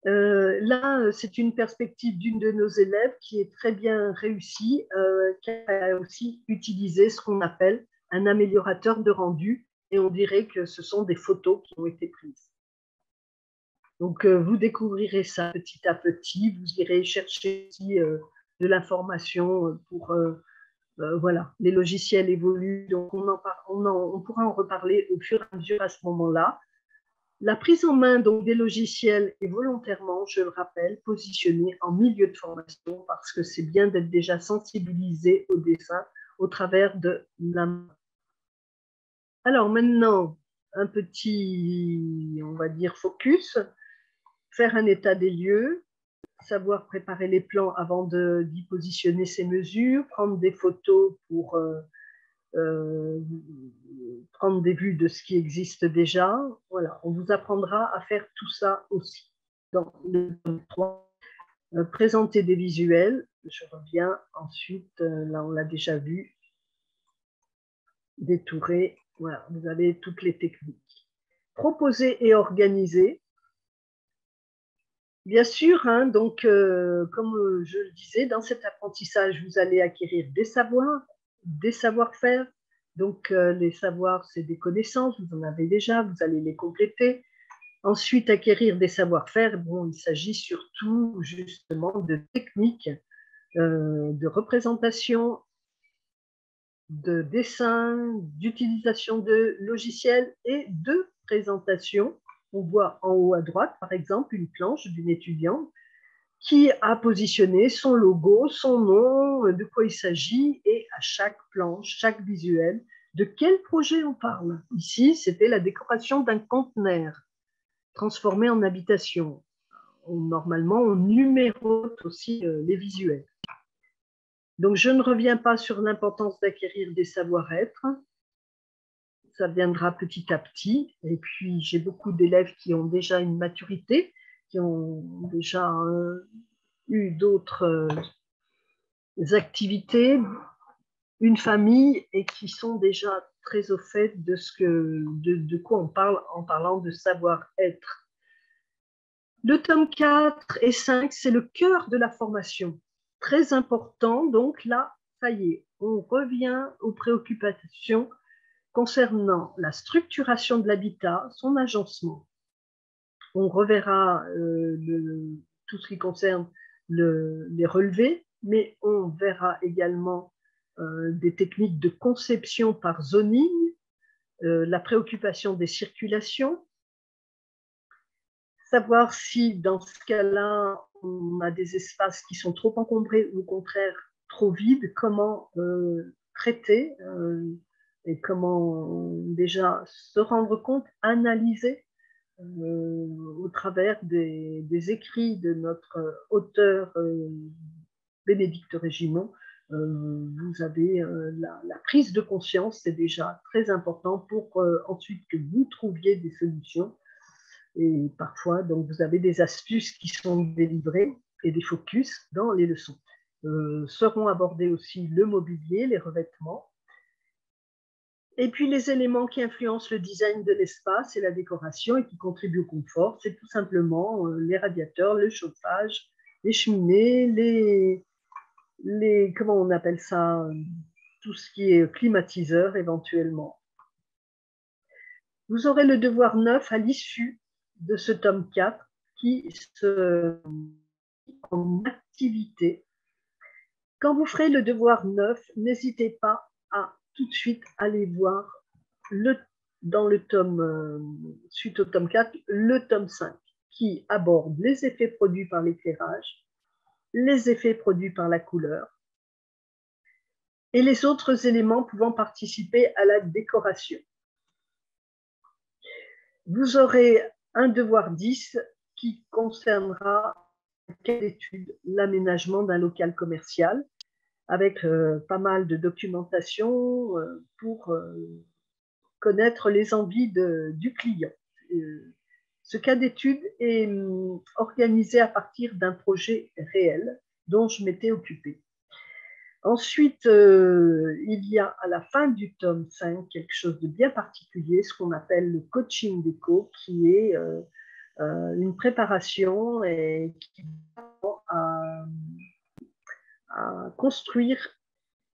Là, c'est une perspective d'une de nos élèves qui est très bien réussie, qui a aussi utilisé ce qu'on appelle un améliorateur de rendu, et on dirait que ce sont des photos qui ont été prises. Donc, vous découvrirez ça petit à petit, vous irez chercher aussi de l'information pour... voilà, les logiciels évoluent, donc on pourra en reparler au fur et à mesure à ce moment-là. La prise en main donc, des logiciels est volontairement, je le rappelle, positionnée en milieu de formation parce que c'est bien d'être déjà sensibilisé au dessin au travers de la main. Alors maintenant, un petit, on va dire, focus, faire un état des lieux, savoir préparer les plans avant d'y positionner ses mesures, prendre des photos pour prendre des vues de ce qui existe déjà. Voilà, on vous apprendra à faire tout ça aussi. Dans le tome 3, présenter des visuels, je reviens ensuite, là on l'a déjà vu, détourer, voilà, vous avez toutes les techniques. Proposer et organiser. Bien sûr, hein, donc, comme je le disais, dans cet apprentissage, vous allez acquérir des savoirs, des savoir-faire. Donc, les savoirs, c'est des connaissances, vous en avez déjà, vous allez les compléter. Ensuite, acquérir des savoir-faire, bon, il s'agit surtout justement de techniques, de représentation, de dessin, d'utilisation de logiciels et de présentation. On voit en haut à droite, par exemple, une planche d'une étudiante qui a positionné son logo, son nom, de quoi il s'agit, et à chaque planche, chaque visuel, de quel projet on parle. Ici, c'était la décoration d'un conteneur transformé en habitation. Normalement, on numérote aussi les visuels. Donc, je ne reviens pas sur l'importance d'acquérir des savoir-être. Ça viendra petit à petit. Et puis, j'ai beaucoup d'élèves qui ont déjà une maturité, qui ont déjà eu d'autres activités, une famille et qui sont déjà très au fait de, de quoi on parle en parlant de savoir-être. Le tome 4 et 5, c'est le cœur de la formation. Très important, donc là, ça y est, on revient aux préoccupations concernant la structuration de l'habitat, son agencement. On reverra tout ce qui concerne les relevés, mais on verra également des techniques de conception par zoning, la préoccupation des circulations, savoir si dans ce cas-là, on a des espaces qui sont trop encombrés ou au contraire trop vides, comment traiter et comment déjà se rendre compte, analyser au travers des écrits de notre auteur Bénédicte Régimon, vous avez la prise de conscience, c'est déjà très important pour ensuite que vous trouviez des solutions. Et parfois, donc, vous avez des astuces qui sont délivrées et des focus dans les leçons. Seront abordés aussi le mobilier, les revêtements, et puis les éléments qui influencent le design de l'espace et la décoration et qui contribuent au confort, c'est tout simplement les radiateurs, le chauffage, les cheminées, comment on appelle ça, tout ce qui est climatiseur éventuellement. Vous aurez le devoir 9 à l'issue de ce tome 4 qui se en activité. Quand vous ferez le devoir 9, n'hésitez pas à tout de suite aller voir dans le tome, suite au tome 4, le tome 5 qui aborde les effets produits par l'éclairage, les effets produits par la couleur et les autres éléments pouvant participer à la décoration. Vous aurez un devoir 10 qui concernera cas d'étude l'aménagement d'un local commercial avec pas mal de documentation pour connaître les envies du client. Ce cas d'étude est organisé à partir d'un projet réel dont je m'étais occupée. Ensuite, il y a à la fin du tome 5 quelque chose de bien particulier, ce qu'on appelle le coaching déco, qui est une préparation et qui va à construire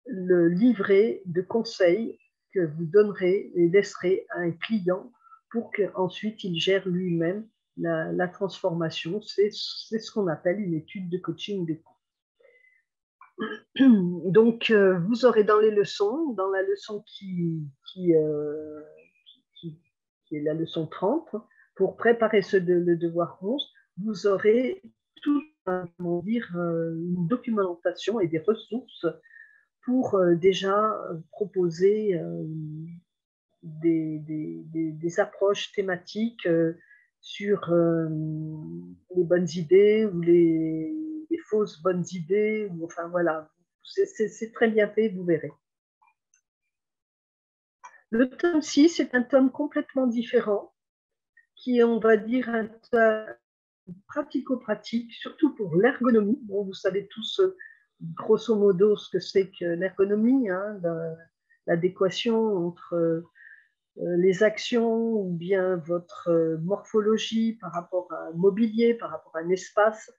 le livret de conseils que vous donnerez et laisserez à un client pour qu'ensuite il gère lui-même la transformation. C'est ce qu'on appelle une étude de coaching déco. Donc, vous aurez dans les leçons, dans la leçon qui est la leçon 30, pour préparer le devoir 11, vous aurez tout, comment dire, une documentation et des ressources pour déjà proposer des approches thématiques sur les bonnes idées ou les fausses bonnes idées. Ou, enfin voilà, c'est très bien fait, vous verrez. Le tome 6 est un tome complètement différent, qui est, on va dire, un tome pratico-pratique, surtout pour l'ergonomie. Bon, vous savez tous, grosso modo, ce que c'est que l'ergonomie, hein, l'adéquation entre les actions ou bien votre morphologie par rapport à un mobilier, par rapport à un espace.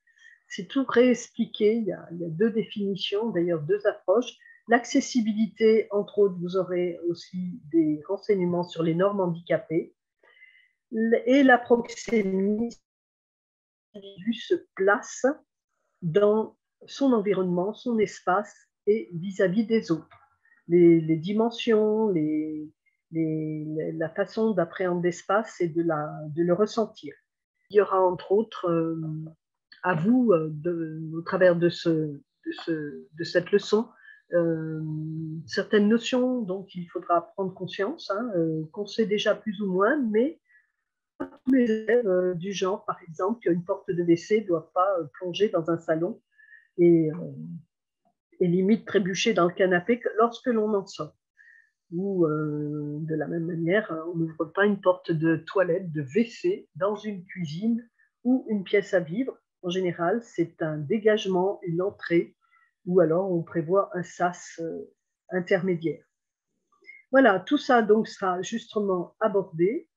C'est tout réexpliqué. Il y a deux définitions, d'ailleurs deux approches. L'accessibilité, entre autres, vous aurez aussi des renseignements sur les normes handicapées. Et la proxémie, l'individu se place dans son environnement, son espace et vis-à-vis des autres. Les dimensions, la façon d'appréhender l'espace et de le ressentir. Il y aura entre autres à vous, au travers de cette leçon, certaines notions dont il faudra prendre conscience, hein, qu'on sait déjà plus ou moins, mais tous les élèves du genre, par exemple, qu'une porte de WC ne doit pas plonger dans un salon et limite trébucher dans le canapé lorsque l'on en sort. Ou de la même manière, on n'ouvre pas une porte de toilette, de WC dans une cuisine ou une pièce à vivre. En général, c'est un dégagement, une entrée, ou alors on prévoit un sas intermédiaire. Voilà, tout ça donc sera justement abordé.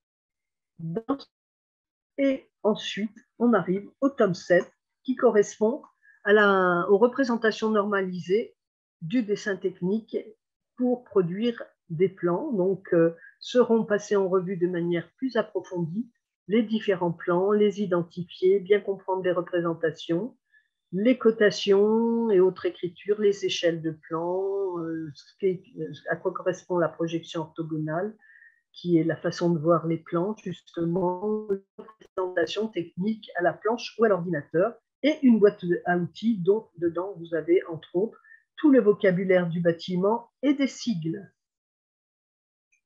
Et ensuite, on arrive au tome 7 qui correspond aux représentations normalisées du dessin technique pour produire des plans. Donc, seront passés en revue de manière plus approfondie les différents plans, les identifier, bien comprendre les représentations, les cotations et autres écritures, les échelles de plans, à quoi correspond la projection orthogonale, qui est la façon de voir les plans, justement, une présentation technique à la planche ou à l'ordinateur, et une boîte à outils dont dedans vous avez, entre autres, tout le vocabulaire du bâtiment et des sigles.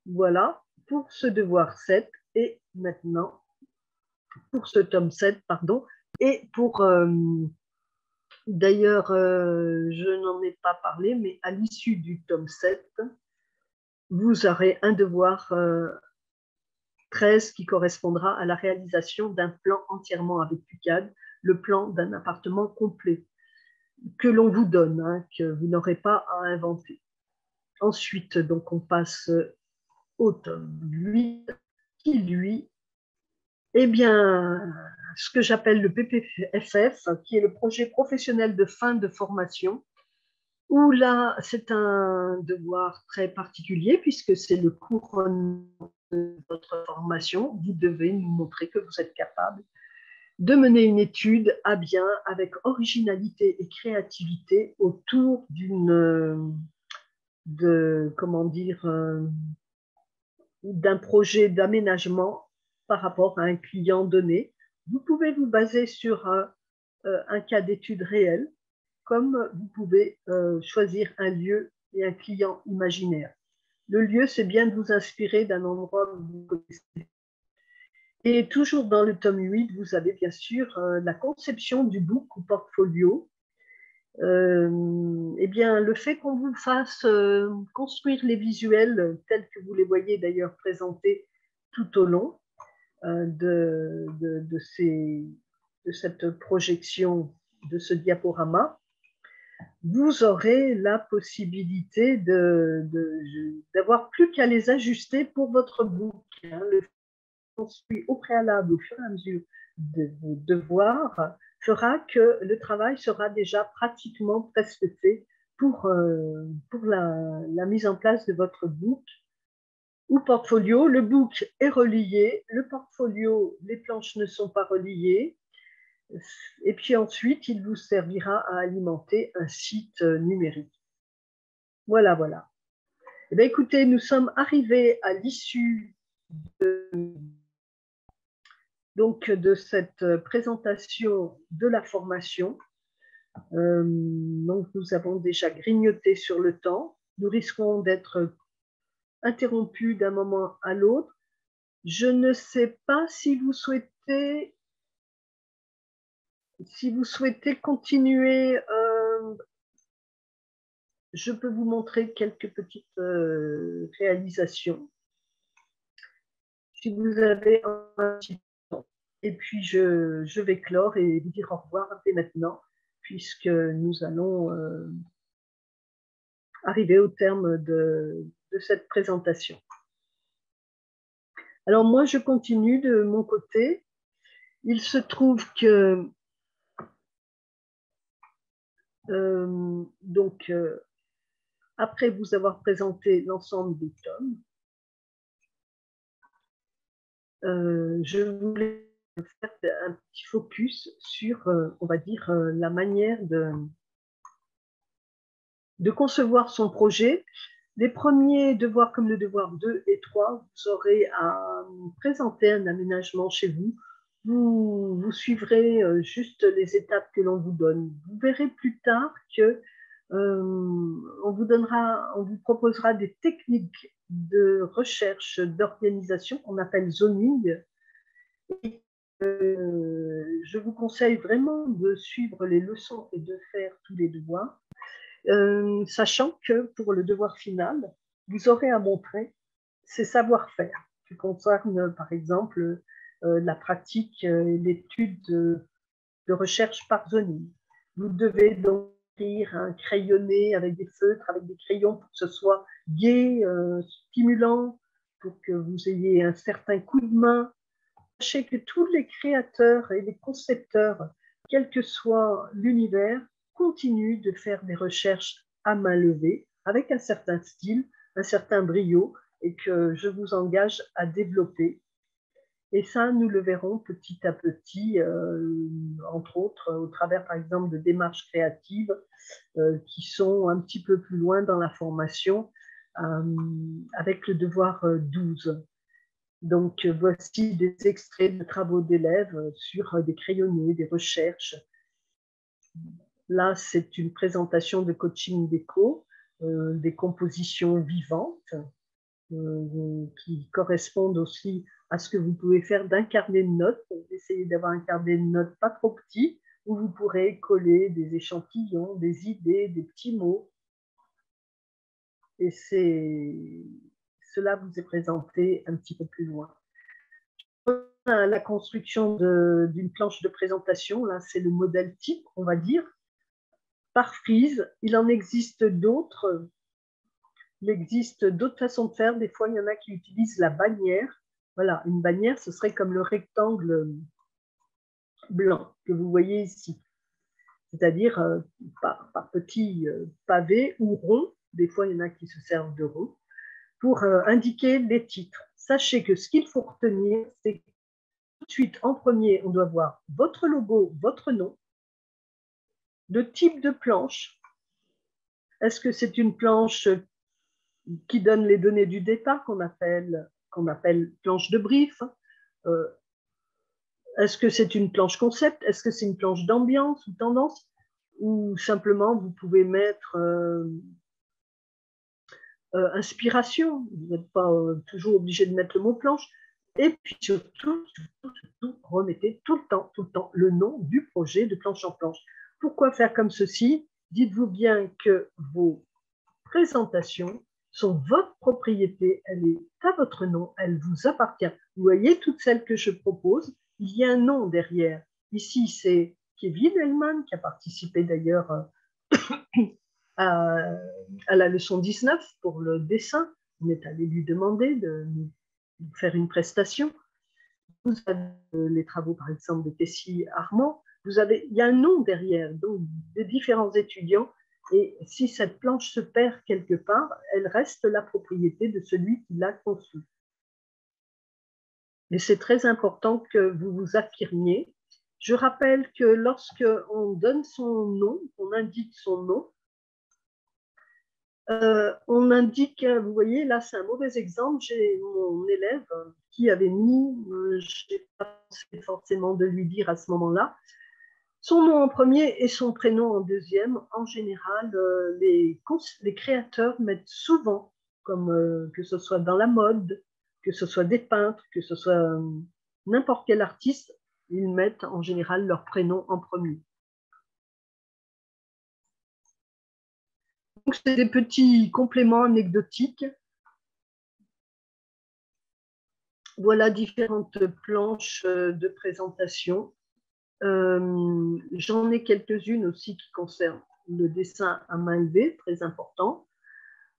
Voilà pour ce devoir 7. Et maintenant, pour ce tome 7, pardon, et pour, d'ailleurs, je n'en ai pas parlé, mais à l'issue du tome 7, vous aurez un devoir 13 qui correspondra à la réalisation d'un plan entièrement avec UCAD, le plan d'un appartement complet, que l'on vous donne, hein, que vous n'aurez pas à inventer. Ensuite, donc, on passe au tome 8, qui, lui, eh bien, ce que j'appelle le PPFF, qui est le projet professionnel de fin de formation, où là, c'est un devoir très particulier, puisque c'est le couronnement de votre formation. Vous devez nous montrer que vous êtes capable de mener une étude à bien avec originalité et créativité autour comment dire, d'un projet d'aménagement par rapport à un client donné. Vous pouvez vous baser sur un cas d'étude réel, comme vous pouvez choisir un lieu et un client imaginaire. Le lieu, c'est bien de vous inspirer d'un endroit que vous connaissez. Et toujours dans le tome 8, vous avez bien sûr la conception du book ou portfolio. Eh bien, le fait qu'on vous fasse construire les visuels tels que vous les voyez d'ailleurs présentés tout au long de cette projection, de ce diaporama, vous aurez la possibilité d'avoir plus qu'à les ajuster pour votre book. Hein. Le construit au préalable, au fur et à mesure de vos devoirs, fera que le travail sera déjà pratiquement presque fait pour la mise en place de votre book ou portfolio. Le book est relié, le portfolio, les planches ne sont pas reliées. Et puis ensuite, il vous servira à alimenter un site numérique. Voilà, voilà. Eh bien, écoutez, nous sommes arrivés à l'issue de cette présentation de la formation. Donc, nous avons déjà grignoté sur le temps. Nous risquons d'être interrompus d'un moment à l'autre. Je ne sais pas si vous souhaitez continuer. Je peux vous montrer quelques petites réalisations. Si vous avez un petit temps. Et puis, je vais clore et vous dire au revoir dès maintenant, puisque nous allons arriver au terme de cette présentation. Alors, moi, je continue de mon côté. Il se trouve que après vous avoir présenté l'ensemble des tomes, je voulais faire un petit focus sur, on va dire, la manière de concevoir son projet. Les premiers devoirs, comme le devoir 2 et 3, vous aurez à présenter un aménagement chez vous. Vous suivrez juste les étapes que l'on vous donne. Vous verrez plus tard que on vous proposera des techniques de recherche, d'organisation qu'on appelle zoning. Et, je vous conseille vraiment de suivre les leçons et de faire tous les devoirs. Sachant que pour le devoir final, vous aurez à montrer ces savoir-faire qui concernent, par exemple, la pratique et l'étude de recherche par zoning. Vous devez donc écrire un crayonné avec des feutres, avec des crayons pour que ce soit gai, stimulant, pour que vous ayez un certain coup de main. Sachez que tous les créateurs et les concepteurs, quel que soit l'univers, continuent de faire des recherches à main levée, avec un certain style, un certain brio, et que je vous engage à développer. Et ça, nous le verrons petit à petit, entre autres, au travers, par exemple, de démarches créatives qui sont un petit peu plus loin dans la formation, avec le devoir 12. Donc, voici des extraits de travaux d'élèves sur des crayonnés, des recherches. Là, c'est une présentation de coaching déco, des compositions vivantes. qui correspondent aussi à ce que vous pouvez faire d'un carnet de notes. Essayez d'avoir un carnet de notes pas trop petit où vous pourrez coller des échantillons, des idées, des petits mots. Et cela vous est présenté un petit peu plus loin. La construction d'une planche de présentation, là c'est le modèle type, on va dire, par frise. Il en existe d'autres. Il existe d'autres façons de faire. Des fois, il y en a qui utilisent la bannière. Voilà, une bannière, ce serait comme le rectangle blanc que vous voyez ici. C'est-à-dire par petits pavés ou ronds. Des fois, il y en a qui se servent de ronds pour indiquer les titres. Sachez que ce qu'il faut retenir, c'est que tout de suite, en premier, on doit voir votre logo, votre nom, le type de planche. Est-ce que c'est une planche qui donne les données du départ qu'on appelle planche de brief? Est-ce que c'est une planche concept? Est-ce que c'est une planche d'ambiance ou tendance? Ou simplement, vous pouvez mettre inspiration. Vous n'êtes pas toujours obligé de mettre le mot planche. Et puis surtout, remettez tout le temps le nom du projet de planche en planche. Pourquoi faire comme ceci? Dites-vous bien que vos présentations sont votre propriété, elle est à votre nom, elle vous appartient. Vous voyez, toutes celles que je propose, il y a un nom derrière. Ici, c'est Kevin Hellman qui a participé d'ailleurs à la leçon 19 pour le dessin. On est allé lui demander de nous faire une prestation. Vous avez les travaux, par exemple, de Tessie Armand. Il y a un nom derrière, donc de différents étudiants. Et si cette planche se perd quelque part, elle reste la propriété de celui qui l'a conçue. Et c'est très important que vous vous affirmiez. Je rappelle que lorsque on donne son nom, on indique son nom, on indique, vous voyez, là c'est un mauvais exemple, j'ai mon élève qui avait mis, je n'ai pas pensé forcément de lui dire à ce moment-là, son nom en premier et son prénom en deuxième. En général, les créateurs mettent souvent, comme que ce soit dans la mode, que ce soit des peintres, que ce soit n'importe quel artiste, ils mettent en général leur prénom en premier. Donc, c'est des petits compléments anecdotiques. Voilà différentes planches de présentation. J'en ai quelques-unes aussi qui concernent le dessin à main levée, très important.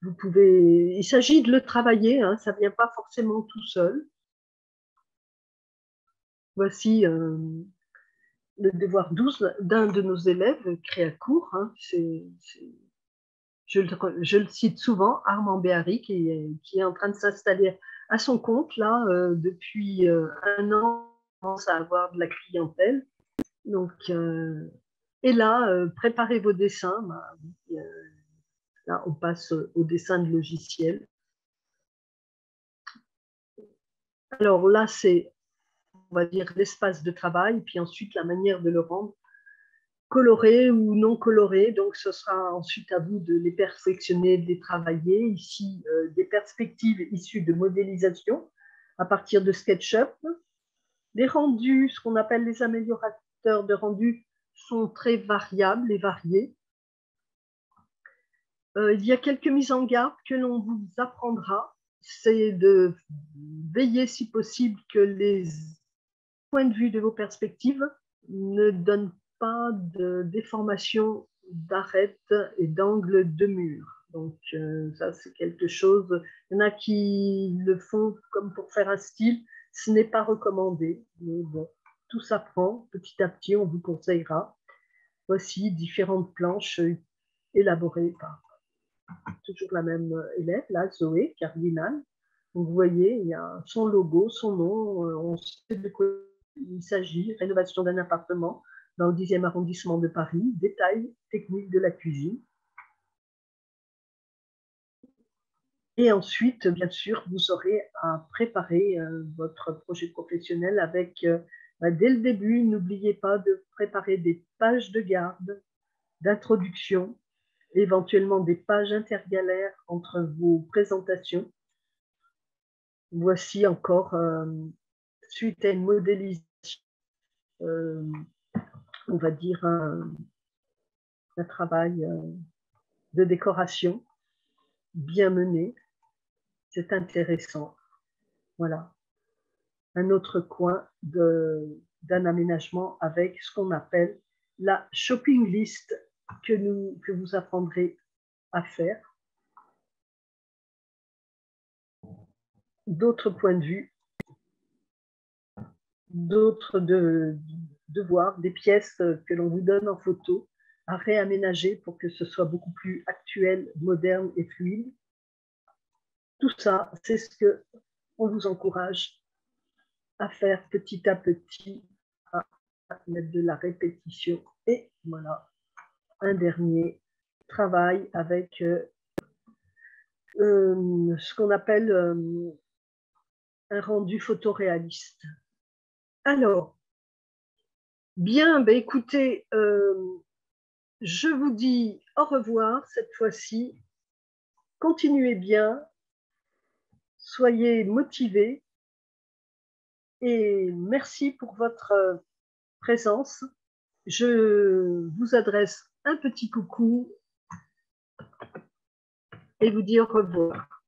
Il s'agit de le travailler, hein, ça ne vient pas forcément tout seul. Voici le devoir 12 d'un de nos élèves, Créacourt. Hein, je le cite souvent, Armand Béhari, qui est en train de s'installer à son compte là depuis un an, il commence à avoir de la clientèle. Donc, et là, préparez vos dessins. Là, on passe au dessin de logiciel. Alors là, c'est, on va dire, l'espace de travail, puis ensuite la manière de le rendre coloré ou non coloré. Donc, ce sera ensuite à vous de les perfectionner, de les travailler. Ici, des perspectives issues de modélisation à partir de SketchUp. Les rendus, ce qu'on appelle les améliorateurs de rendu, sont très variables et variés. Il y a quelques mises en garde que l'on vous apprendra. C'est de veiller, si possible, que les points de vue de vos perspectives ne donnent pas de déformation d'arête et d'angle de mur. Donc, ça, c'est quelque chose. Il y en a qui le font comme pour faire un style. Ce n'est pas recommandé. Mais bon, tout s'apprend. Petit à petit, on vous conseillera. Voici différentes planches élaborées par toujours la même élève, là, Zoé Cardinal. Donc, vous voyez, il y a son logo, son nom, on sait de quoi il s'agit, rénovation d'un appartement dans le 10e arrondissement de Paris, détails techniques de la cuisine. Et ensuite, bien sûr, vous aurez à préparer votre projet professionnel avec, dès le début, n'oubliez pas de préparer des pages de garde, d'introduction, éventuellement des pages intergalaires entre vos présentations. Voici encore, suite à une modélisation, on va dire un travail de décoration bien mené. C'est intéressant. Voilà. Un autre coin d'un aménagement avec ce qu'on appelle la shopping list que vous apprendrez à faire. D'autres points de vue, d'autres devoirs, des pièces que l'on vous donne en photo à réaménager pour que ce soit beaucoup plus actuel, moderne et fluide. Tout ça, c'est ce que on vous encourage à faire petit à petit, à mettre de la répétition. Et voilà, un dernier travail avec ce qu'on appelle un rendu photoréaliste. Alors, bien, ben écoutez, je vous dis au revoir cette fois-ci. Continuez bien, soyez motivés et merci pour votre présence. Je vous adresse un petit coucou et vous dis au revoir.